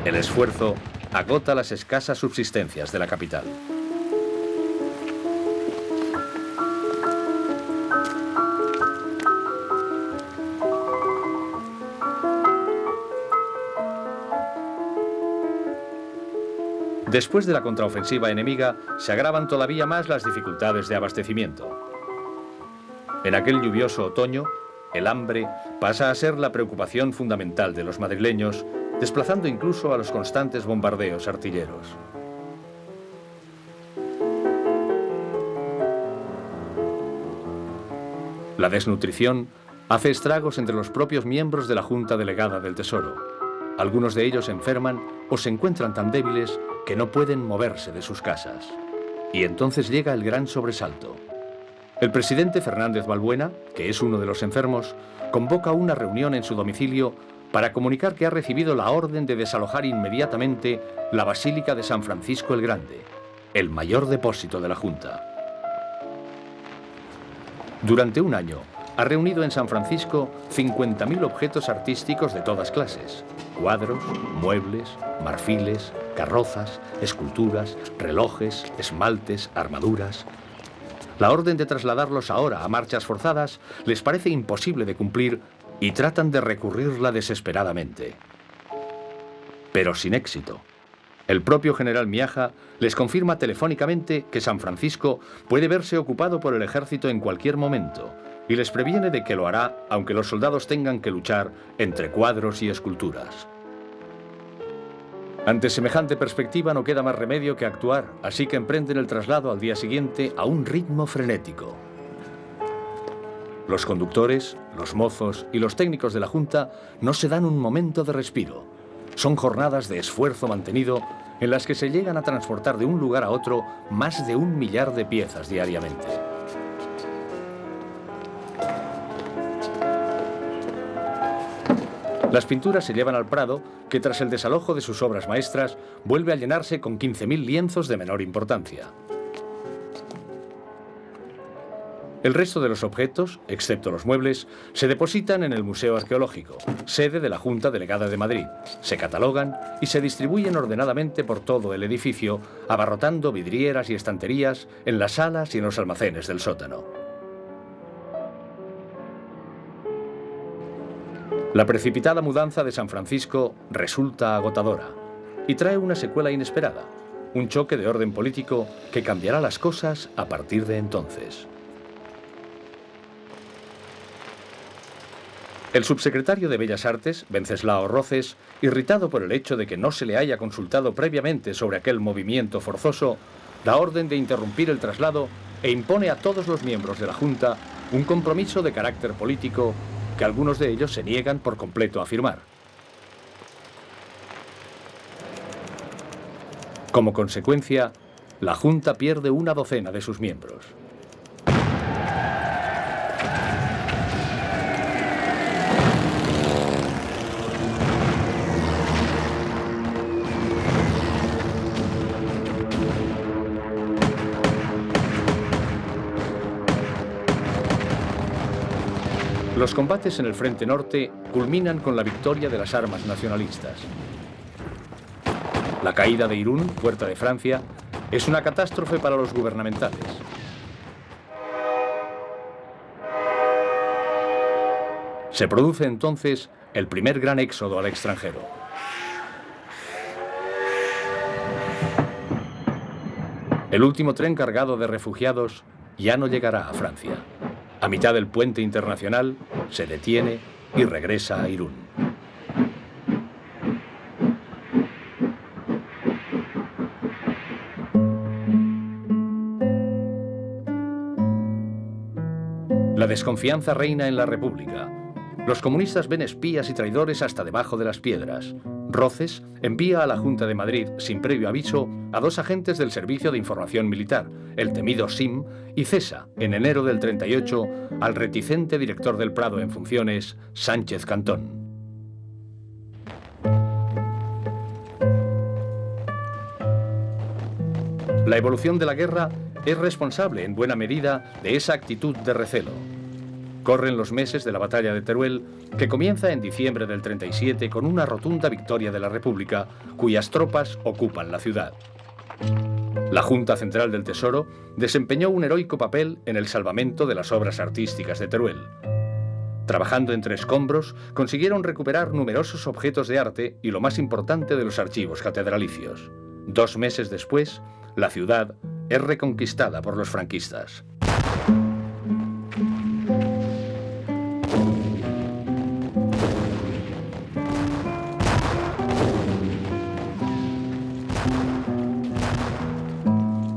El esfuerzo agota las escasas subsistencias de la capital. Después de la contraofensiva enemiga, se agravan todavía más las dificultades de abastecimiento. En aquel lluvioso otoño, el hambre pasa a ser la preocupación fundamental de los madrileños, desplazando incluso a los constantes bombardeos artilleros. La desnutrición hace estragos entre los propios miembros de la Junta Delegada del Tesoro. Algunos de ellos enferman o se encuentran tan débiles que no pueden moverse de sus casas. Y entonces llega el gran sobresalto. El presidente Fernández Balbuena, que es uno de los enfermos, convoca una reunión en su domicilio para comunicar que ha recibido la orden de desalojar inmediatamente la Basílica de San Francisco el Grande, el mayor depósito de la Junta. Durante un año, ha reunido en San Francisco 50.000 objetos artísticos de todas clases: cuadros, muebles, marfiles, carrozas, esculturas, relojes, esmaltes, armaduras. La orden de trasladarlos ahora a marchas forzadas les parece imposible de cumplir y tratan de recurrirla desesperadamente. Pero sin éxito. El propio general Miaja les confirma telefónicamente que San Francisco puede verse ocupado por el ejército en cualquier momento y les previene de que lo hará aunque los soldados tengan que luchar entre cuadros y esculturas. Ante semejante perspectiva no queda más remedio que actuar, así que emprenden el traslado al día siguiente a un ritmo frenético. Los conductores, los mozos y los técnicos de la Junta no se dan un momento de respiro. Son jornadas de esfuerzo mantenido en las que se llegan a transportar de un lugar a otro más de 1 millar de piezas diariamente. Las pinturas se llevan al Prado, que tras el desalojo de sus obras maestras vuelve a llenarse con 15.000 lienzos de menor importancia. El resto de los objetos, excepto los muebles, se depositan en el Museo Arqueológico, sede de la Junta Delegada de Madrid, se catalogan y se distribuyen ordenadamente por todo el edificio, abarrotando vidrieras y estanterías en las salas y en los almacenes del sótano. La precipitada mudanza de San Francisco resulta agotadora y trae una secuela inesperada, un choque de orden político que cambiará las cosas a partir de entonces. El subsecretario de Bellas Artes, Wenceslao Roces, irritado por el hecho de que no se le haya consultado previamente sobre aquel movimiento forzoso, da orden de interrumpir el traslado e impone a todos los miembros de la Junta un compromiso de carácter político que algunos de ellos se niegan por completo a firmar. Como consecuencia, la Junta pierde una docena de sus miembros. Los combates en el Frente Norte culminan con la victoria de las armas nacionalistas. La caída de Irún, puerta de Francia, es una catástrofe para los gubernamentales. Se produce entonces el primer gran éxodo al extranjero. El último tren cargado de refugiados ya no llegará a Francia. A mitad del puente internacional, se detiene y regresa a Irún. La desconfianza reina en la República. Los comunistas ven espías y traidores hasta debajo de las piedras. Roces envía a la Junta de Madrid, sin previo aviso, a 2 agentes del Servicio de Información Militar, el temido SIM, y cesa, en enero del 38, al reticente director del Prado en funciones, Sánchez Cantón. La evolución de la guerra es responsable, en buena medida, de esa actitud de recelo. Corren los meses de la batalla de Teruel, que comienza en diciembre del 37 con una rotunda victoria de la República, cuyas tropas ocupan la ciudad. La Junta Central del Tesoro desempeñó un heroico papel en el salvamento de las obras artísticas de Teruel. Trabajando entre escombros, consiguieron recuperar numerosos objetos de arte y lo más importante de los archivos catedralicios. 2 meses después, la ciudad es reconquistada por los franquistas.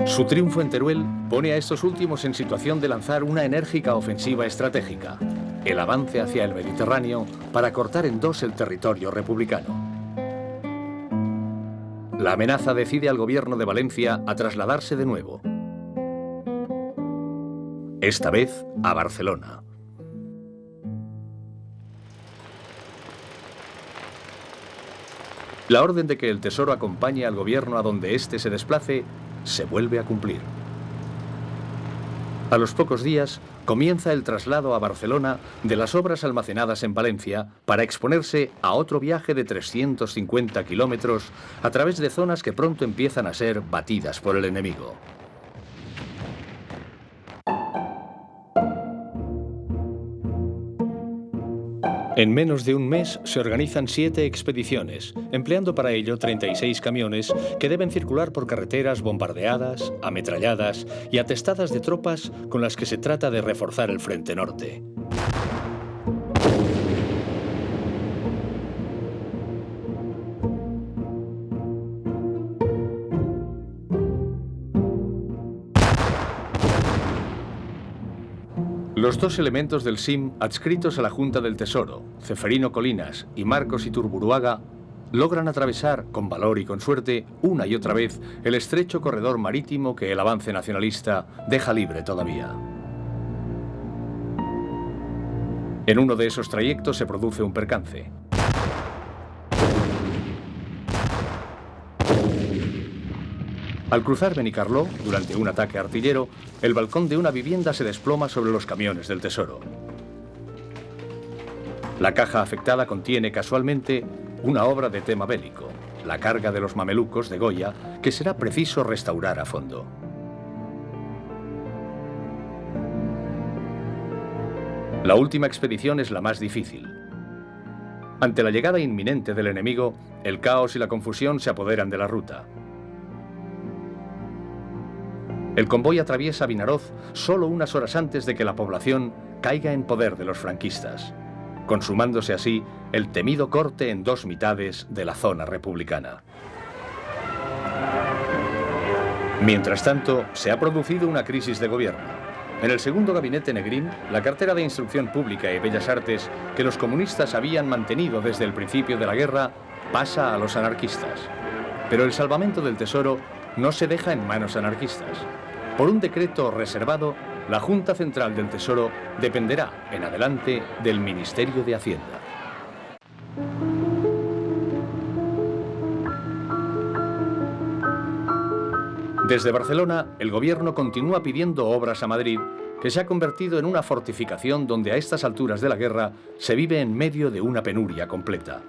Su triunfo en Teruel pone a estos últimos en situación de lanzar una enérgica ofensiva estratégica, el avance hacia el Mediterráneo para cortar en 2 el territorio republicano. La amenaza decide al gobierno de Valencia a trasladarse de nuevo, esta vez a Barcelona. La orden de que el Tesoro acompañe al gobierno a donde éste se desplace se vuelve a cumplir. A los pocos días comienza el traslado a Barcelona de las obras almacenadas en Valencia para exponerse a otro viaje de 350 kilómetros a través de zonas que pronto empiezan a ser batidas por el enemigo. En menos de un mes se organizan 7 expediciones, empleando para ello 36 camiones que deben circular por carreteras bombardeadas, ametralladas y atestadas de tropas con las que se trata de reforzar el frente norte. Los 2 elementos del SIM adscritos a la Junta del Tesoro, Ceferino Colinas y Marcos Iturburuaga, logran atravesar, con valor y con suerte, una y otra vez, el estrecho corredor marítimo que el avance nacionalista deja libre todavía. En uno de esos trayectos se produce un percance. Al cruzar Benicarló, durante un ataque artillero, el balcón de una vivienda se desploma sobre los camiones del Tesoro. La caja afectada contiene casualmente una obra de tema bélico, la carga de los mamelucos de Goya, que será preciso restaurar a fondo. La última expedición es la más difícil. Ante la llegada inminente del enemigo, el caos y la confusión se apoderan de la ruta. El convoy atraviesa Vinaroz solo unas horas antes de que la población caiga en poder de los franquistas, consumándose así el temido corte en 2 mitades de la zona republicana. Mientras tanto, se ha producido una crisis de gobierno. En el segundo gabinete Negrín, la cartera de Instrucción Pública y Bellas Artes, que los comunistas habían mantenido desde el principio de la guerra, pasa a los anarquistas. Pero el salvamento del Tesoro no se deja en manos anarquistas. Por un decreto reservado, la Junta Central del Tesoro dependerá, en adelante, del Ministerio de Hacienda. Desde Barcelona, el gobierno continúa pidiendo obras a Madrid, que se ha convertido en una fortificación donde a estas alturas de la guerra se vive en medio de una penuria completa.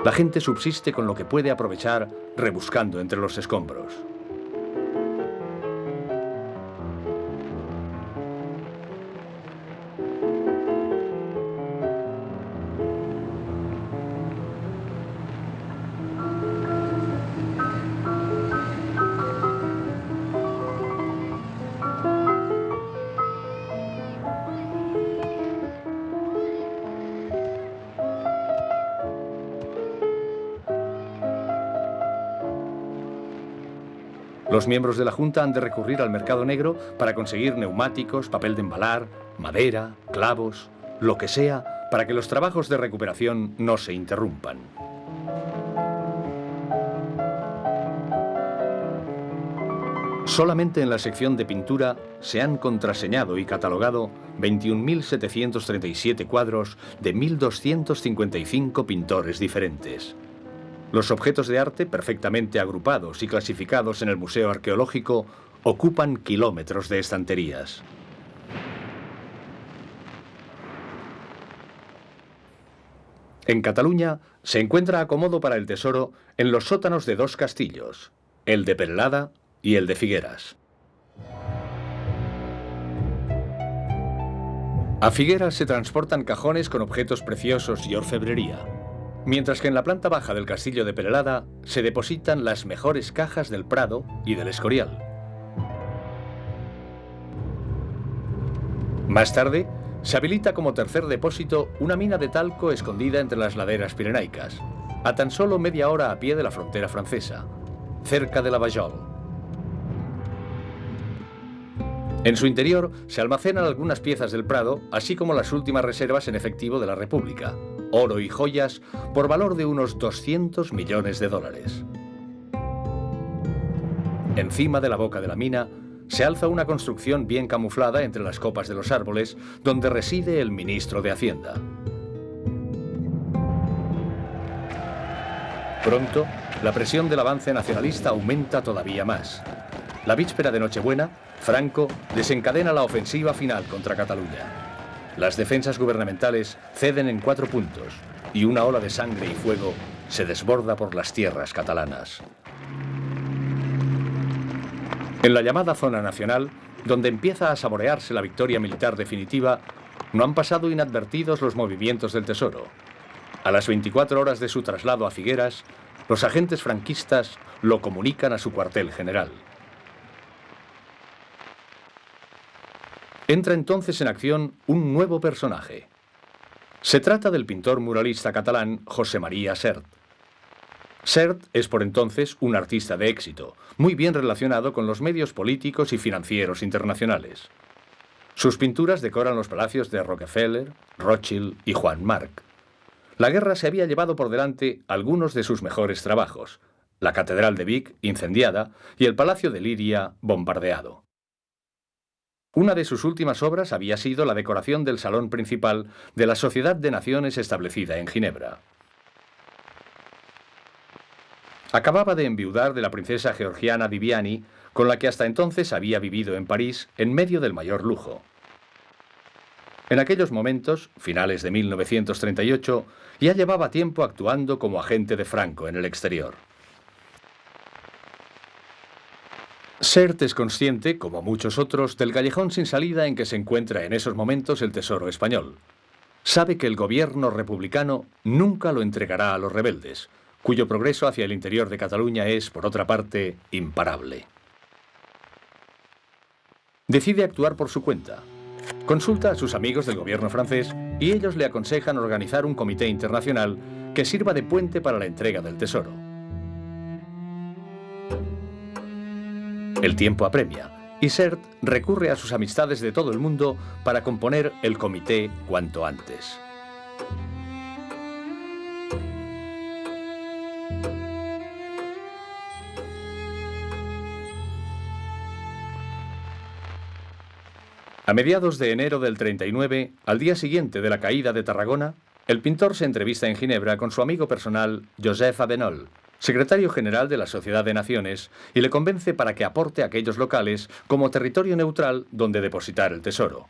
La gente subsiste con lo que puede aprovechar rebuscando entre los escombros. Los miembros de la Junta han de recurrir al mercado negro para conseguir neumáticos, papel de embalar, madera, clavos, lo que sea, para que los trabajos de recuperación no se interrumpan. Solamente en la sección de pintura se han contraseñado y catalogado 21.737 cuadros de 1.255 pintores diferentes. Los objetos de arte, perfectamente agrupados y clasificados en el Museo Arqueológico, ocupan kilómetros de estanterías. En Cataluña se encuentra acomodo para el tesoro en los sótanos de dos castillos, el de Perelada y el de Figueras. A Figueras se transportan cajones con objetos preciosos y orfebrería, mientras que en la planta baja del castillo de Perelada se depositan las mejores cajas del Prado y del Escorial. Más tarde, se habilita como tercer depósito una mina de talco escondida entre las laderas pirenaicas, a tan solo media hora a pie de la frontera francesa, cerca de la Vajol. En su interior se almacenan algunas piezas del Prado, así como las últimas reservas en efectivo de la República, oro y joyas por valor de unos 200 millones de dólares. Encima de la boca de la mina se alza una construcción bien camuflada entre las copas de los árboles, donde reside el ministro de Hacienda. Pronto, la presión del avance nacionalista aumenta todavía más. La víspera de Nochebuena, Franco desencadena la ofensiva final contra Cataluña. Las defensas gubernamentales ceden en 4 puntos y una ola de sangre y fuego se desborda por las tierras catalanas. En la llamada zona nacional, donde empieza a saborearse la victoria militar definitiva, no han pasado inadvertidos los movimientos del Tesoro. A las 24 horas de su traslado a Figueras, los agentes franquistas lo comunican a su cuartel general. Entra entonces en acción un nuevo personaje. Se trata del pintor muralista catalán José María Sert. Sert es por entonces un artista de éxito, muy bien relacionado con los medios políticos y financieros internacionales. Sus pinturas decoran los palacios de Rockefeller, Rothschild y Juan Marc. La guerra se había llevado por delante algunos de sus mejores trabajos, la Catedral de Vic, incendiada, y el Palacio de Liria, bombardeado. Una de sus últimas obras había sido la decoración del salón principal de la Sociedad de Naciones establecida en Ginebra. Acababa de enviudar de la princesa georgiana Viviani, con la que hasta entonces había vivido en París en medio del mayor lujo. En aquellos momentos, finales de 1938, ya llevaba tiempo actuando como agente de Franco en el exterior. Sert es consciente, como muchos otros, del callejón sin salida en que se encuentra en esos momentos el Tesoro español. Sabe que el gobierno republicano nunca lo entregará a los rebeldes, cuyo progreso hacia el interior de Cataluña es, por otra parte, imparable. Decide actuar por su cuenta. Consulta a sus amigos del gobierno francés y ellos le aconsejan organizar un comité internacional que sirva de puente para la entrega del tesoro. El tiempo apremia y Sert recurre a sus amistades de todo el mundo para componer el comité cuanto antes. A mediados de enero del 39, al día siguiente de la caída de Tarragona, el pintor se entrevista en Ginebra con su amigo personal Joseph Avenol, secretario general de la Sociedad de Naciones, y le convence para que aporte aquellos locales como territorio neutral donde depositar el tesoro.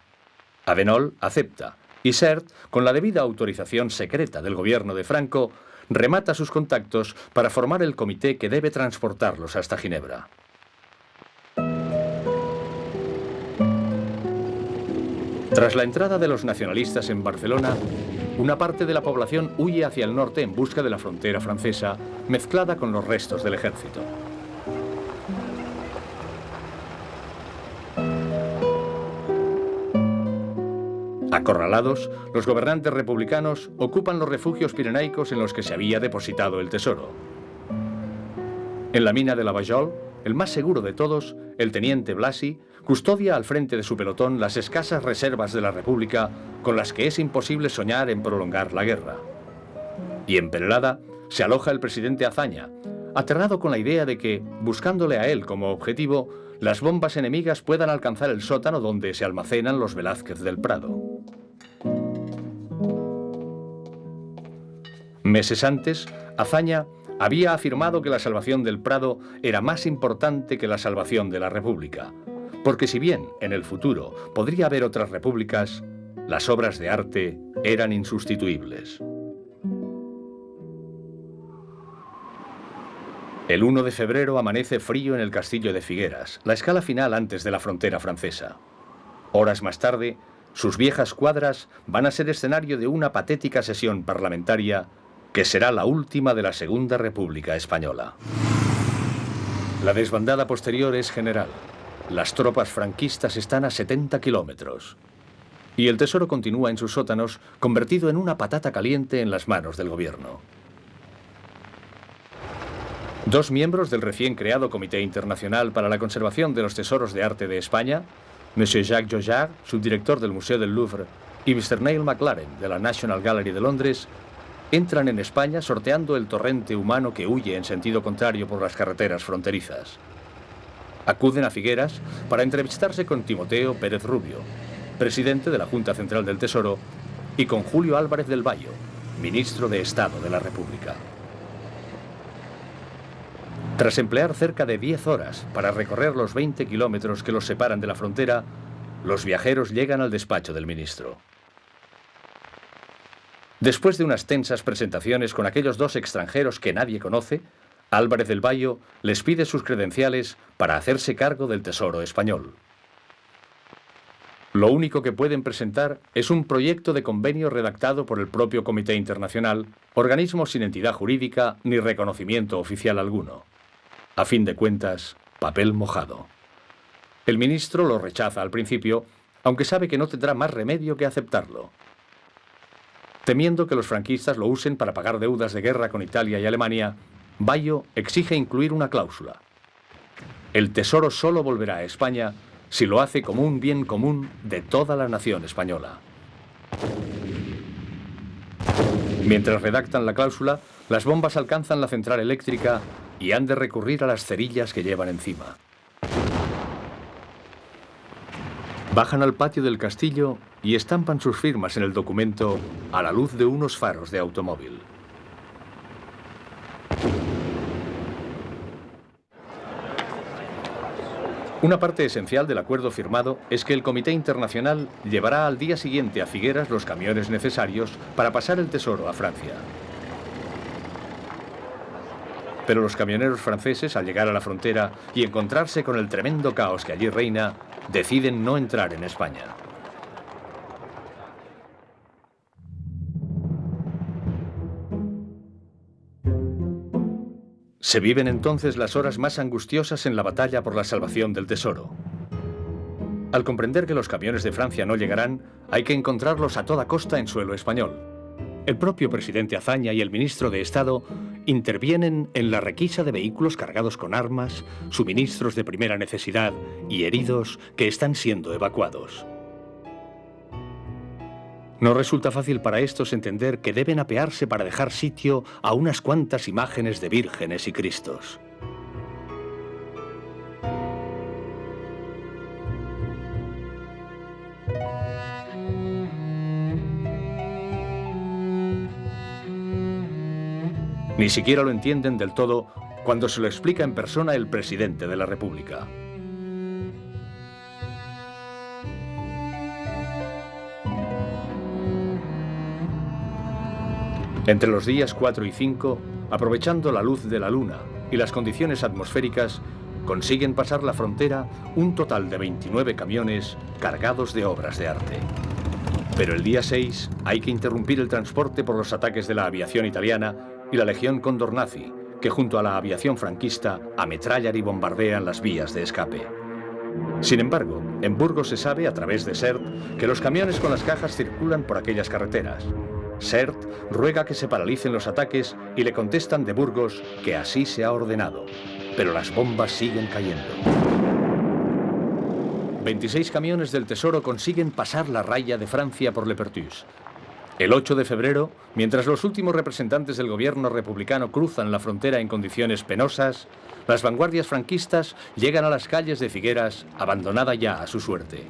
Avenol acepta, y Sert, con la debida autorización secreta del gobierno de Franco, remata sus contactos para formar el comité que debe transportarlos hasta Ginebra. Tras la entrada de los nacionalistas en Barcelona, una parte de la población huye hacia el norte en busca de la frontera francesa, mezclada con los restos del ejército. Acorralados, los gobernantes republicanos ocupan los refugios pirenaicos en los que se había depositado el tesoro. En la mina de la Vajol, el más seguro de todos, el teniente Blasi, custodia al frente de su pelotón las escasas reservas de la República con las que es imposible soñar en prolongar la guerra. Y en Perelada se aloja el presidente Azaña, aterrado con la idea de que, buscándole a él como objetivo, las bombas enemigas puedan alcanzar el sótano donde se almacenan los Velázquez del Prado. Meses antes, Azaña había afirmado que la salvación del Prado era más importante que la salvación de la República, porque si bien en el futuro podría haber otras repúblicas, las obras de arte eran insustituibles. El 1 de febrero amanece frío en el castillo de Figueras, la escala final antes de la frontera francesa. Horas más tarde, sus viejas cuadras van a ser escenario de una patética sesión parlamentaria que será la última de la Segunda República Española. La desbandada posterior es general. Las tropas franquistas están a 70 kilómetros. Y el tesoro continúa en sus sótanos, convertido en una patata caliente en las manos del gobierno. Dos miembros del recién creado Comité Internacional para la Conservación de los Tesoros de Arte de España, Monsieur Jacques Jojard, subdirector del Museo del Louvre, y Mr. Neil McLaren, de la National Gallery de Londres, entran en España sorteando el torrente humano que huye en sentido contrario por las carreteras fronterizas. Acuden a Figueras para entrevistarse con Timoteo Pérez Rubio, presidente de la Junta Central del Tesoro, y con Julio Álvarez del Valle, ministro de Estado de la República. Tras emplear cerca de 10 horas para recorrer los 20 kilómetros que los separan de la frontera, los viajeros llegan al despacho del ministro. Después de unas tensas presentaciones con aquellos dos extranjeros que nadie conoce, Álvarez del Valle les pide sus credenciales para hacerse cargo del Tesoro español. Lo único que pueden presentar es un proyecto de convenio redactado por el propio Comité Internacional, organismo sin entidad jurídica ni reconocimiento oficial alguno. A fin de cuentas, papel mojado. El ministro lo rechaza al principio, aunque sabe que no tendrá más remedio que aceptarlo. Temiendo que los franquistas lo usen para pagar deudas de guerra con Italia y Alemania, Bayo exige incluir una cláusula. El tesoro solo volverá a España si lo hace como un bien común de toda la nación española. Mientras redactan la cláusula, las bombas alcanzan la central eléctrica y han de recurrir a las cerillas que llevan encima. Bajan al patio del castillo y estampan sus firmas en el documento a la luz de unos faros de automóvil. Una parte esencial del acuerdo firmado es que el Comité Internacional llevará al día siguiente a Figueras los camiones necesarios para pasar el tesoro a Francia. Pero los camioneros franceses, al llegar a la frontera y encontrarse con el tremendo caos que allí reina, deciden no entrar en España. Se viven entonces las horas más angustiosas en la batalla por la salvación del tesoro. Al comprender que los camiones de Francia no llegarán, hay que encontrarlos a toda costa en suelo español. El propio presidente Azaña y el ministro de Estado intervienen en la requisa de vehículos cargados con armas, suministros de primera necesidad y heridos que están siendo evacuados. No resulta fácil para estos entender que deben apearse para dejar sitio a unas cuantas imágenes de vírgenes y cristos. Ni siquiera lo entienden del todo cuando se lo explica en persona el presidente de la República. Entre los días 4 y 5, aprovechando la luz de la luna y las condiciones atmosféricas, consiguen pasar la frontera un total de 29 camiones cargados de obras de arte. Pero el día 6 hay que interrumpir el transporte por los ataques de la aviación italiana y la Legión Cóndor nazi, que junto a la aviación franquista ametrallan y bombardean las vías de escape. Sin embargo, en Burgos se sabe, a través de SERT, que los camiones con las cajas circulan por aquellas carreteras. SERT ruega que se paralicen los ataques y le contestan de Burgos que así se ha ordenado, pero las bombas siguen cayendo. 26 camiones del Tesoro consiguen pasar la raya de Francia por Le Perthus. El 8 de febrero, mientras los últimos representantes del gobierno republicano cruzan la frontera en condiciones penosas, las vanguardias franquistas llegan a las calles de Figueras, abandonada ya a su suerte.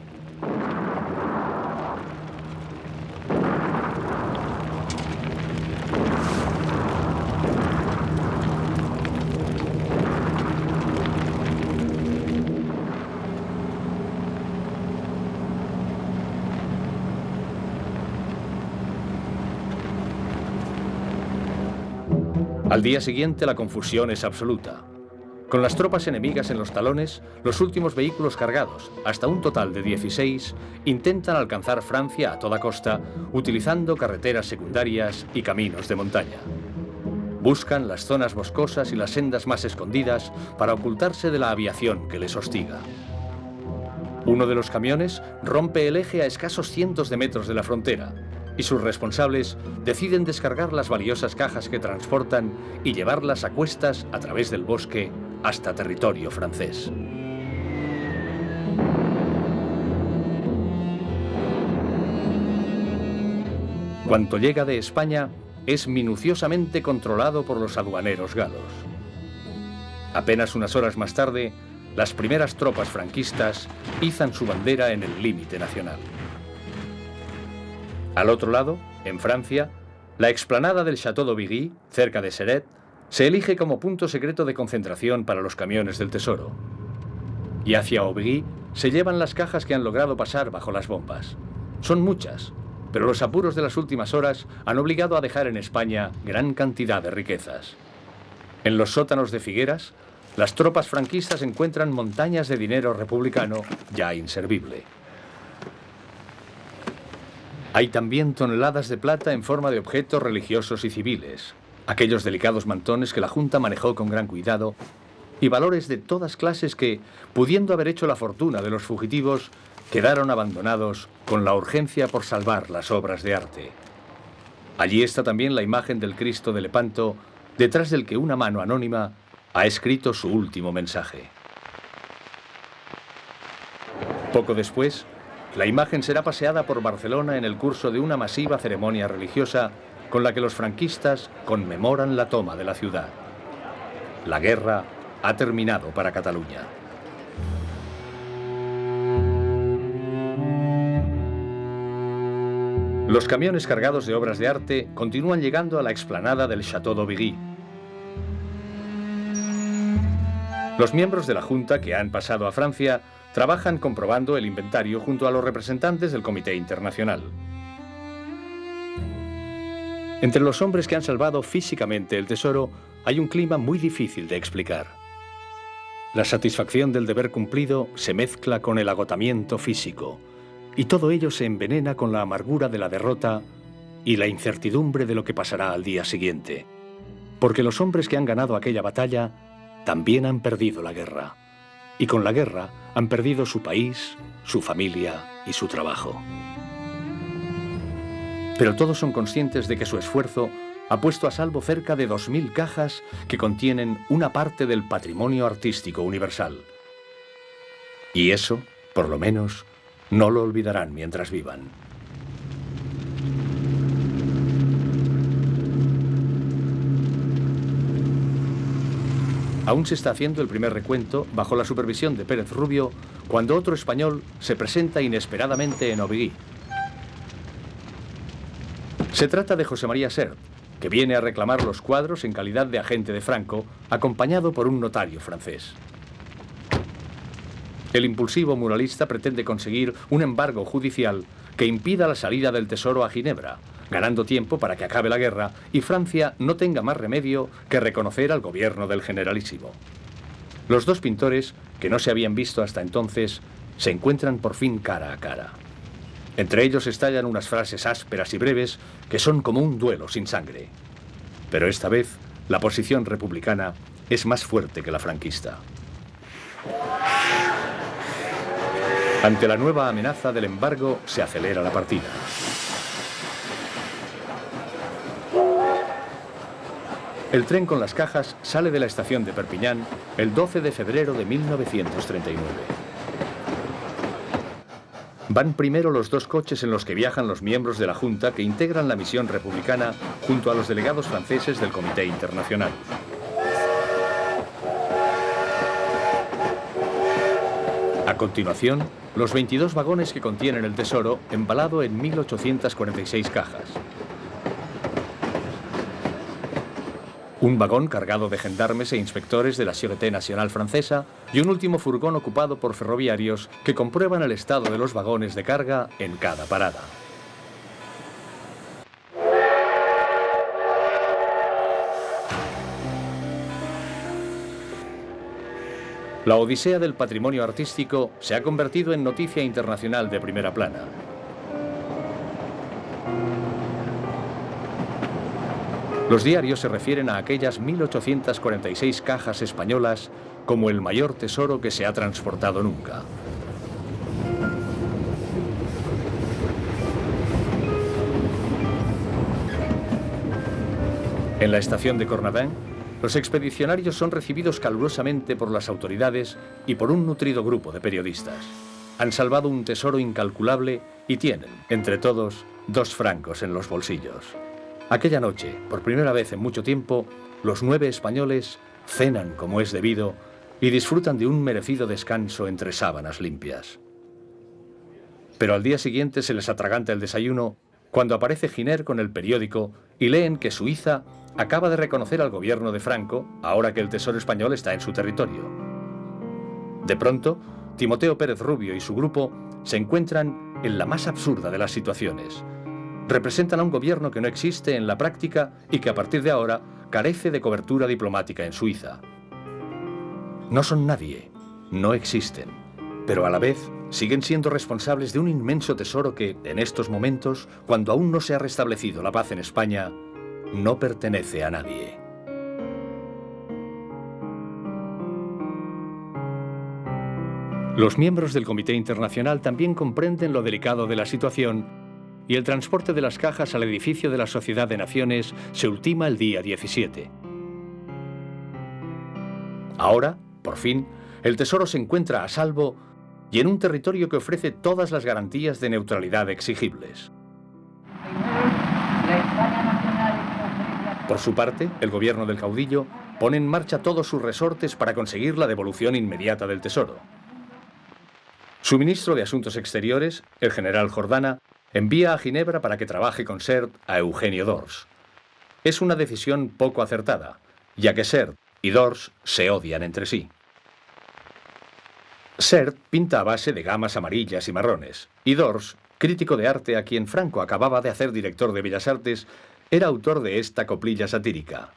Al día siguiente la confusión es absoluta. Con las tropas enemigas en los talones, los últimos vehículos cargados, hasta un total de 16, intentan alcanzar Francia a toda costa, utilizando carreteras secundarias y caminos de montaña. Buscan las zonas boscosas y las sendas más escondidas para ocultarse de la aviación que les hostiga. Uno de los camiones rompe el eje a escasos cientos de metros de la frontera y sus responsables deciden descargar las valiosas cajas que transportan y llevarlas a cuestas a través del bosque hasta territorio francés. Cuanto llega de España es minuciosamente controlado por los aduaneros galos. Apenas unas horas más tarde, las primeras tropas franquistas izan su bandera en el límite nacional. Al otro lado, en Francia, la explanada del Château d'Aubigny, cerca de Céret, se elige como punto secreto de concentración para los camiones del tesoro. Y hacia Aubigny se llevan las cajas que han logrado pasar bajo las bombas. Son muchas, pero los apuros de las últimas horas han obligado a dejar en España gran cantidad de riquezas. En los sótanos de Figueras, las tropas franquistas encuentran montañas de dinero republicano ya inservible. Hay también toneladas de plata en forma de objetos religiosos y civiles, aquellos delicados mantones que la Junta manejó con gran cuidado, y valores de todas clases que, pudiendo haber hecho la fortuna de los fugitivos, quedaron abandonados con la urgencia por salvar las obras de arte. Allí está también la imagen del Cristo de Lepanto, detrás del que una mano anónima ha escrito su último mensaje. Poco después, la imagen será paseada por Barcelona en el curso de una masiva ceremonia religiosa con la que los franquistas conmemoran la toma de la ciudad. La guerra ha terminado para Cataluña. Los camiones cargados de obras de arte continúan llegando a la explanada del Château d'Aubigny. Los miembros de la Junta que han pasado a Francia trabajan comprobando el inventario junto a los representantes del Comité Internacional. Entre los hombres que han salvado físicamente el tesoro hay un clima muy difícil de explicar. La satisfacción del deber cumplido se mezcla con el agotamiento físico, y todo ello se envenena con la amargura de la derrota y la incertidumbre de lo que pasará al día siguiente. Porque los hombres que han ganado aquella batalla también han perdido la guerra. Y con la guerra han perdido su país, su familia y su trabajo. Pero todos son conscientes de que su esfuerzo ha puesto a salvo cerca de 2000 cajas que contienen una parte del patrimonio artístico universal. Y eso, por lo menos, no lo olvidarán mientras vivan. Aún se está haciendo el primer recuento bajo la supervisión de Pérez Rubio cuando otro español se presenta inesperadamente en Aubigny. Se trata de José María Sert, que viene a reclamar los cuadros en calidad de agente de Franco, acompañado por un notario francés. El impulsivo muralista pretende conseguir un embargo judicial que impida la salida del tesoro a Ginebra, ganando tiempo para que acabe la guerra y Francia no tenga más remedio que reconocer al gobierno del Generalísimo. Los dos pintores, que no se habían visto hasta entonces, se encuentran por fin cara a cara. Entre ellos estallan unas frases ásperas y breves que son como un duelo sin sangre. Pero esta vez, la posición republicana es más fuerte que la franquista. Ante la nueva amenaza del embargo, se acelera la partida. El tren con las cajas sale de la estación de Perpiñán el 12 de febrero de 1939. Van primero los dos coches en los que viajan los miembros de la Junta que integran la misión republicana junto a los delegados franceses del Comité Internacional. A continuación, los 22 vagones que contienen el tesoro, embalado en 1846 cajas. Un vagón cargado de gendarmes e inspectores de la Sûreté Nacional francesa y un último furgón ocupado por ferroviarios que comprueban el estado de los vagones de carga en cada parada. La odisea del patrimonio artístico se ha convertido en noticia internacional de primera plana. Los diarios se refieren a aquellas 1846 cajas españolas como el mayor tesoro que se ha transportado nunca. En la estación de Cornavin, los expedicionarios son recibidos calurosamente por las autoridades y por un nutrido grupo de periodistas. Han salvado un tesoro incalculable y tienen, entre todos, 2 francos en los bolsillos. Aquella noche, por primera vez en mucho tiempo, los 9 españoles cenan como es debido y disfrutan de un merecido descanso entre sábanas limpias. Pero al día siguiente se les atraganta el desayuno cuando aparece Giner con el periódico y leen que Suiza acaba de reconocer al gobierno de Franco ahora que el tesoro español está en su territorio. De pronto, Timoteo Pérez Rubio y su grupo se encuentran en la más absurda de las situaciones. Representan a un gobierno que no existe en la práctica y que a partir de ahora carece de cobertura diplomática en Suiza. No son nadie, no existen, pero a la vez siguen siendo responsables de un inmenso tesoro que, en estos momentos, cuando aún no se ha restablecido la paz en España, no pertenece a nadie. Los miembros del Comité Internacional también comprenden lo delicado de la situación y el transporte de las cajas al edificio de la Sociedad de Naciones se ultima el día 17. Ahora, por fin, el tesoro se encuentra a salvo y en un territorio que ofrece todas las garantías de neutralidad exigibles. Por su parte, el gobierno del caudillo pone en marcha todos sus resortes para conseguir la devolución inmediata del tesoro. Su ministro de Asuntos Exteriores, el general Jordana, envía a Ginebra para que trabaje con Sert a Eugenio d'Ors. Es una decisión poco acertada, ya que Sert y d'Ors se odian entre sí. Sert pinta a base de gamas amarillas y marrones, y d'Ors, crítico de arte a quien Franco acababa de hacer director de Bellas Artes, era autor de esta coplilla satírica.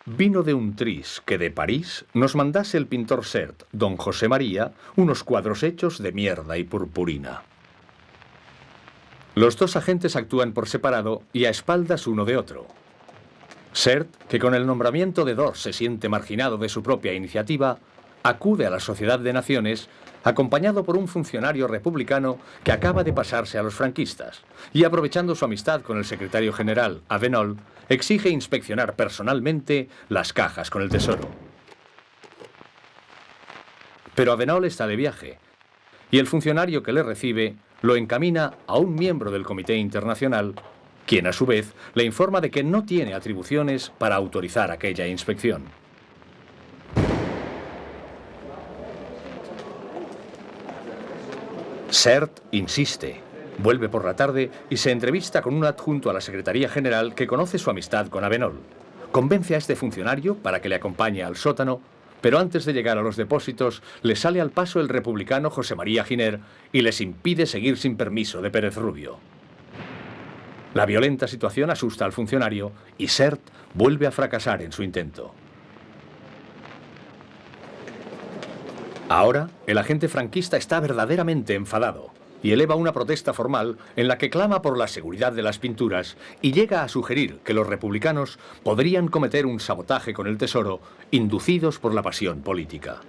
Vino de un tris que de París nos mandase el pintor Sert, don José María, unos cuadros hechos de mierda y purpurina. Los 2 agentes actúan por separado y a espaldas uno de otro. Sert, que con el nombramiento de d'Ors se siente marginado de su propia iniciativa, acude a la Sociedad de Naciones acompañado por un funcionario republicano que acaba de pasarse a los franquistas y, aprovechando su amistad con el secretario general Avenol, exige inspeccionar personalmente las cajas con el tesoro. Pero Avenol está de viaje y el funcionario que le recibe lo encamina a un miembro del Comité Internacional, quien a su vez le informa de que no tiene atribuciones para autorizar aquella inspección. Sert insiste, vuelve por la tarde y se entrevista con un adjunto a la Secretaría General que conoce su amistad con Avenol. Convence a este funcionario para que le acompañe al sótano, pero antes de llegar a los depósitos le sale al paso el republicano José María Giner y les impide seguir sin permiso de Pérez Rubio. La violenta situación asusta al funcionario y Sert vuelve a fracasar en su intento. Ahora, el agente franquista está verdaderamente enfadado y eleva una protesta formal en la que clama por la seguridad de las pinturas y llega a sugerir que los republicanos podrían cometer un sabotaje con el tesoro inducidos por la pasión política.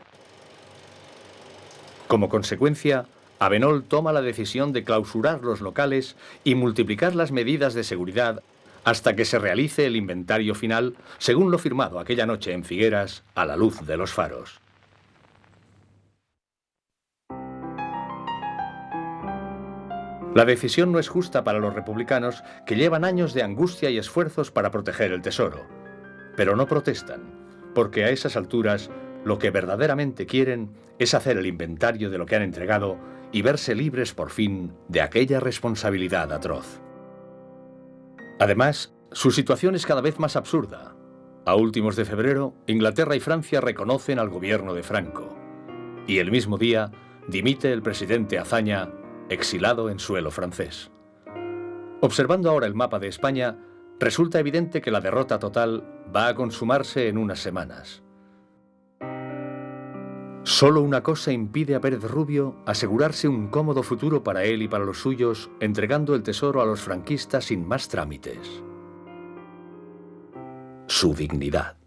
Como consecuencia, Avenol toma la decisión de clausurar los locales y multiplicar las medidas de seguridad hasta que se realice el inventario final, según lo firmado aquella noche en Figueras a la luz de los faros. La decisión no es justa para los republicanos, que llevan años de angustia y esfuerzos para proteger el tesoro. Pero no protestan, porque a esas alturas lo que verdaderamente quieren es hacer el inventario de lo que han entregado y verse libres por fin de aquella responsabilidad atroz. Además, su situación es cada vez más absurda. A últimos de febrero, Inglaterra y Francia reconocen al gobierno de Franco. Y el mismo día, dimite el presidente Azaña, exilado en suelo francés. Observando ahora el mapa de España, resulta evidente que la derrota total va a consumarse en unas semanas. Solo una cosa impide a Pérez Rubio asegurarse un cómodo futuro para él y para los suyos, entregando el tesoro a los franquistas sin más trámites: su dignidad.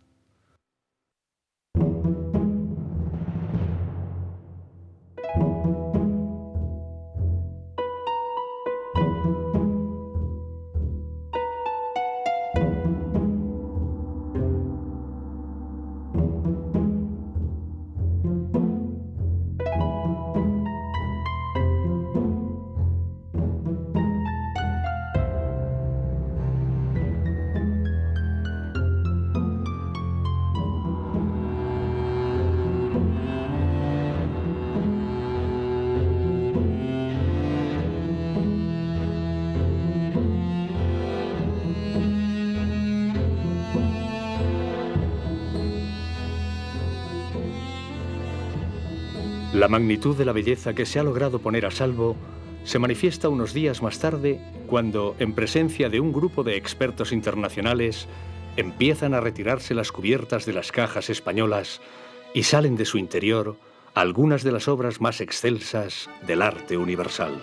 La magnitud de la belleza que se ha logrado poner a salvo se manifiesta unos días más tarde cuando, en presencia de un grupo de expertos internacionales, empiezan a retirarse las cubiertas de las cajas españolas y salen de su interior algunas de las obras más excelsas del arte universal.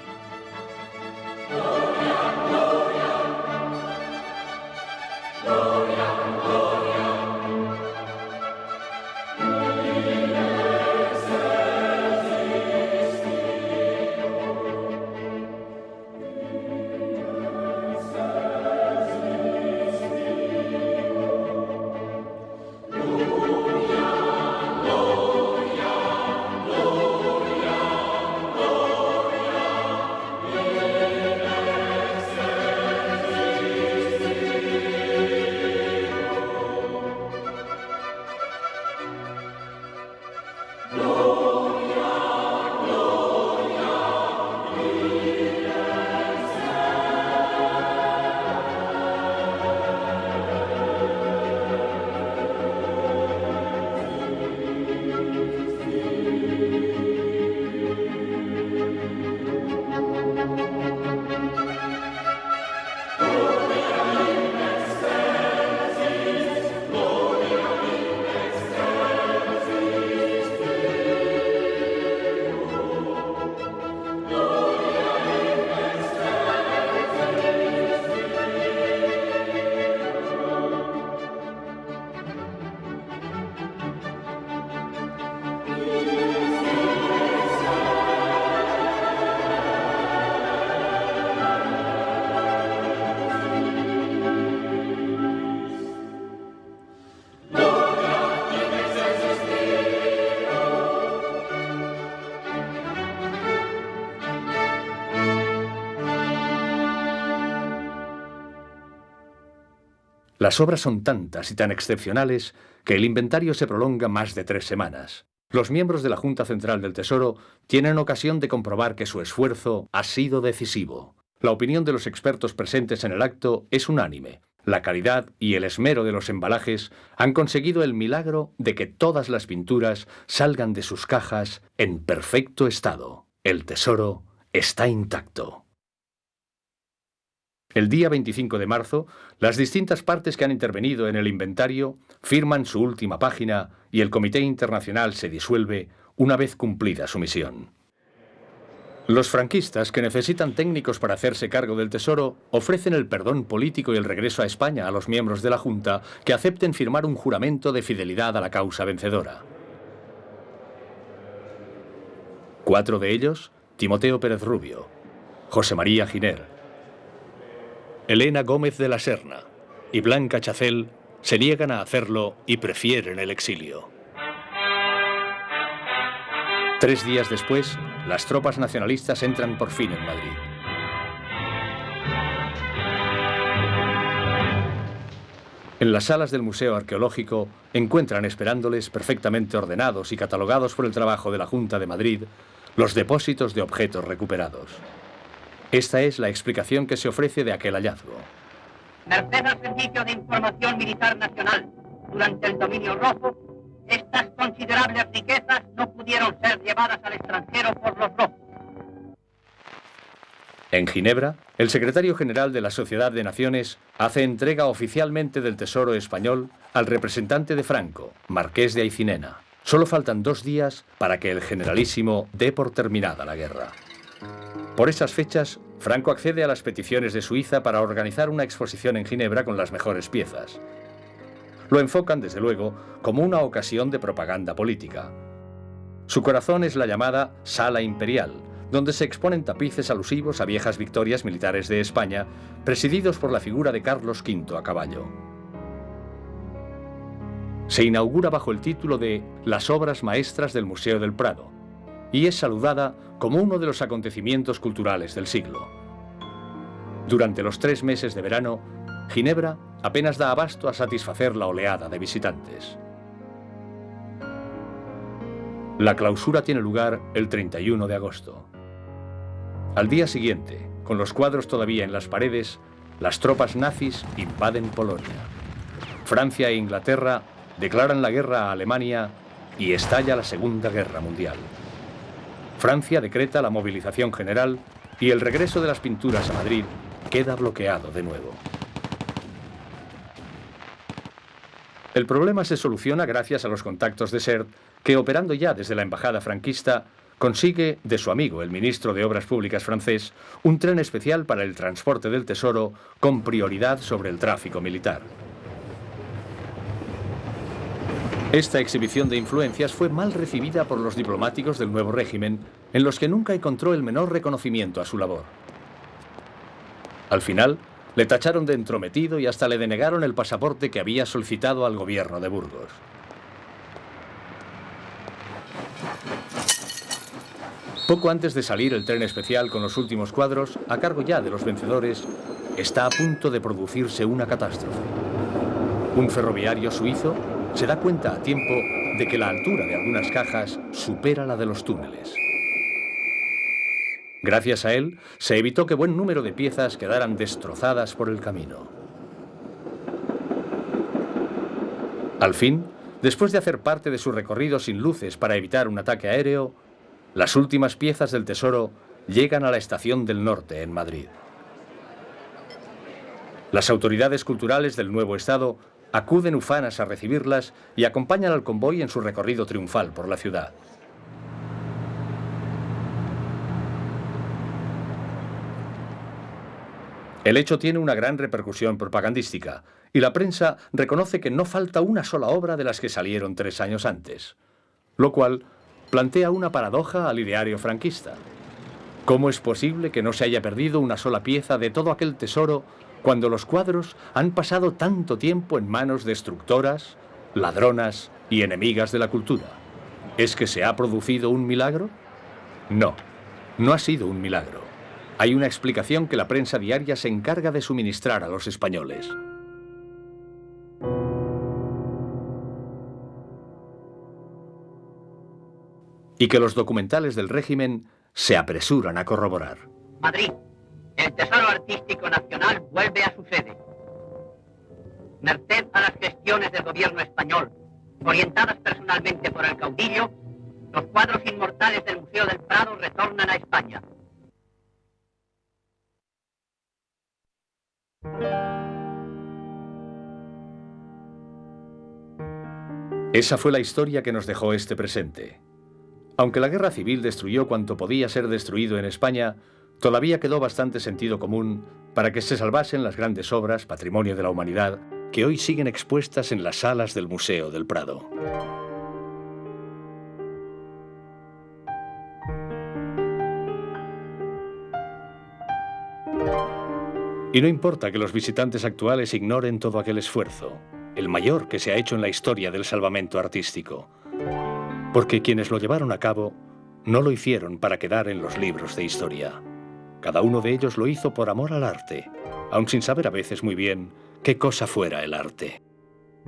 Las obras son tantas y tan excepcionales que el inventario se prolonga más de 3 semanas. Los miembros de la Junta Central del Tesoro tienen ocasión de comprobar que su esfuerzo ha sido decisivo. La opinión de los expertos presentes en el acto es unánime. La calidad y el esmero de los embalajes han conseguido el milagro de que todas las pinturas salgan de sus cajas en perfecto estado. El tesoro está intacto. El día 25 de marzo, las distintas partes que han intervenido en el inventario firman su última página y el Comité Internacional se disuelve una vez cumplida su misión. Los franquistas, que necesitan técnicos para hacerse cargo del tesoro, ofrecen el perdón político y el regreso a España a los miembros de la Junta que acepten firmar un juramento de fidelidad a la causa vencedora. 4 de ellos, Timoteo Pérez Rubio, José María Giner, Elena Gómez de la Serna y Blanca Chacel se niegan a hacerlo y prefieren el exilio. 3 días después, las tropas nacionalistas entran por fin en Madrid. En las salas del Museo Arqueológico encuentran esperándoles, perfectamente ordenados y catalogados por el trabajo de la Junta de Madrid, los depósitos de objetos recuperados. Esta es la explicación que se ofrece de aquel hallazgo. Merced al Servicio de Información Militar Nacional, durante el dominio rojo, estas considerables riquezas no pudieron ser llevadas al extranjero por los rojos. En Ginebra, el secretario general de la Sociedad de Naciones hace entrega oficialmente del tesoro español al representante de Franco, marqués de Aycinena. Solo faltan 2 días para que el generalísimo dé por terminada la guerra. Por esas fechas, Franco accede a las peticiones de Suiza para organizar una exposición en Ginebra con las mejores piezas. Lo enfocan, desde luego, como una ocasión de propaganda política. Su corazón es la llamada Sala Imperial, donde se exponen tapices alusivos a viejas victorias militares de España, presididos por la figura de Carlos V a caballo. Se inaugura bajo el título de Las obras maestras del Museo del Prado y es saludada como uno de los acontecimientos culturales del siglo. Durante los 3 meses de verano, Ginebra apenas da abasto a satisfacer la oleada de visitantes. La clausura tiene lugar el 31 de agosto. Al día siguiente, con los cuadros todavía en las paredes, las tropas nazis invaden Polonia. Francia e Inglaterra declaran la guerra a Alemania y estalla la Segunda Guerra Mundial. Francia decreta la movilización general y el regreso de las pinturas a Madrid queda bloqueado de nuevo. El problema se soluciona gracias a los contactos de Sert, que, operando ya desde la embajada franquista, consigue de su amigo, el ministro de Obras Públicas francés, un tren especial para el transporte del tesoro con prioridad sobre el tráfico militar. Esta exhibición de influencias fue mal recibida por los diplomáticos del nuevo régimen, en los que nunca encontró el menor reconocimiento a su labor. Al final, le tacharon de entrometido y hasta le denegaron el pasaporte que había solicitado al gobierno de Burgos. Poco antes de salir el tren especial con los últimos cuadros, a cargo ya de los vencedores, está a punto de producirse una catástrofe. Un ferroviario suizo se da cuenta a tiempo de que la altura de algunas cajas supera la de los túneles. Gracias a él, se evitó que buen número de piezas quedaran destrozadas por el camino. Al fin, después de hacer parte de su recorrido sin luces para evitar un ataque aéreo, las últimas piezas del tesoro llegan a la Estación del Norte, en Madrid. Las autoridades culturales del nuevo Estado acuden ufanas a recibirlas y acompañan al convoy en su recorrido triunfal por la ciudad. El hecho tiene una gran repercusión propagandística y la prensa reconoce que no falta una sola obra de las que salieron 3 años antes, lo cual plantea una paradoja al ideario franquista. ¿Cómo es posible que no se haya perdido una sola pieza de todo aquel tesoro cuando los cuadros han pasado tanto tiempo en manos destructoras, ladronas y enemigas de la cultura? ¿Es que se ha producido un milagro? No, no ha sido un milagro. Hay una explicación que la prensa diaria se encarga de suministrar a los españoles. Y que los documentales del régimen se apresuran a corroborar. Madrid. El Tesoro Artístico Nacional vuelve a su sede. Merced a las gestiones del gobierno español, orientadas personalmente por el caudillo, los cuadros inmortales del Museo del Prado retornan a España. Esa fue la historia que nos dejó este presente. Aunque la guerra civil destruyó cuanto podía ser destruido en España, todavía quedó bastante sentido común para que se salvasen las grandes obras, patrimonio de la humanidad, que hoy siguen expuestas en las salas del Museo del Prado. Y no importa que los visitantes actuales ignoren todo aquel esfuerzo, el mayor que se ha hecho en la historia del salvamento artístico, porque quienes lo llevaron a cabo no lo hicieron para quedar en los libros de historia. Cada uno de ellos lo hizo por amor al arte, aun sin saber a veces muy bien qué cosa fuera el arte.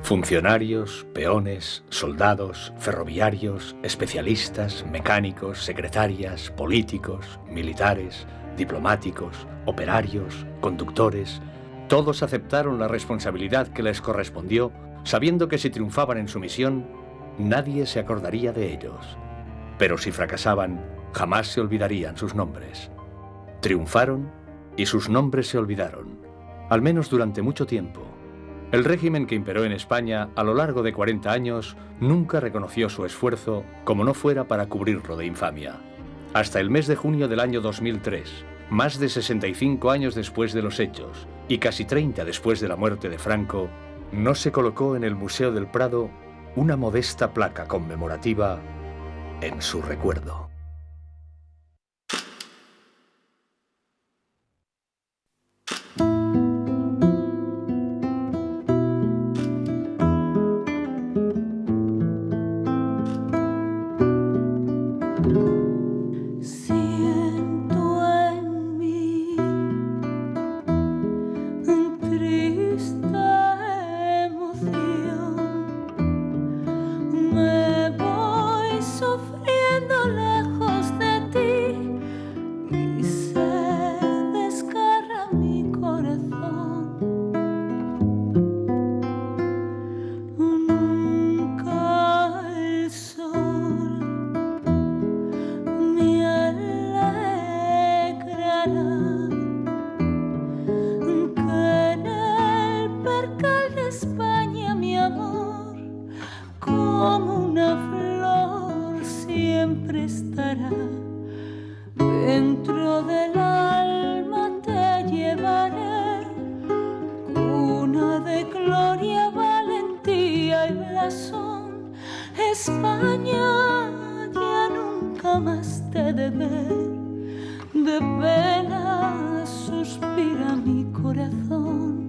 Funcionarios, peones, soldados, ferroviarios, especialistas, mecánicos, secretarias, políticos, militares, diplomáticos, operarios, conductores, todos aceptaron la responsabilidad que les correspondió, sabiendo que si triunfaban en su misión, nadie se acordaría de ellos. Pero si fracasaban, jamás se olvidarían sus nombres. Triunfaron y sus nombres se olvidaron, al menos durante mucho tiempo. El régimen que imperó en España a lo largo de 40 años nunca reconoció su esfuerzo como no fuera para cubrirlo de infamia. Hasta el mes de junio del año 2003, más de 65 años después de los hechos y casi 30 después de la muerte de Franco, no se colocó en el Museo del Prado una modesta placa conmemorativa en su recuerdo. Dentro del alma te llevaré, cuna de gloria, valentía y blasón. España, ya nunca más te he de ver, de pena suspira mi corazón.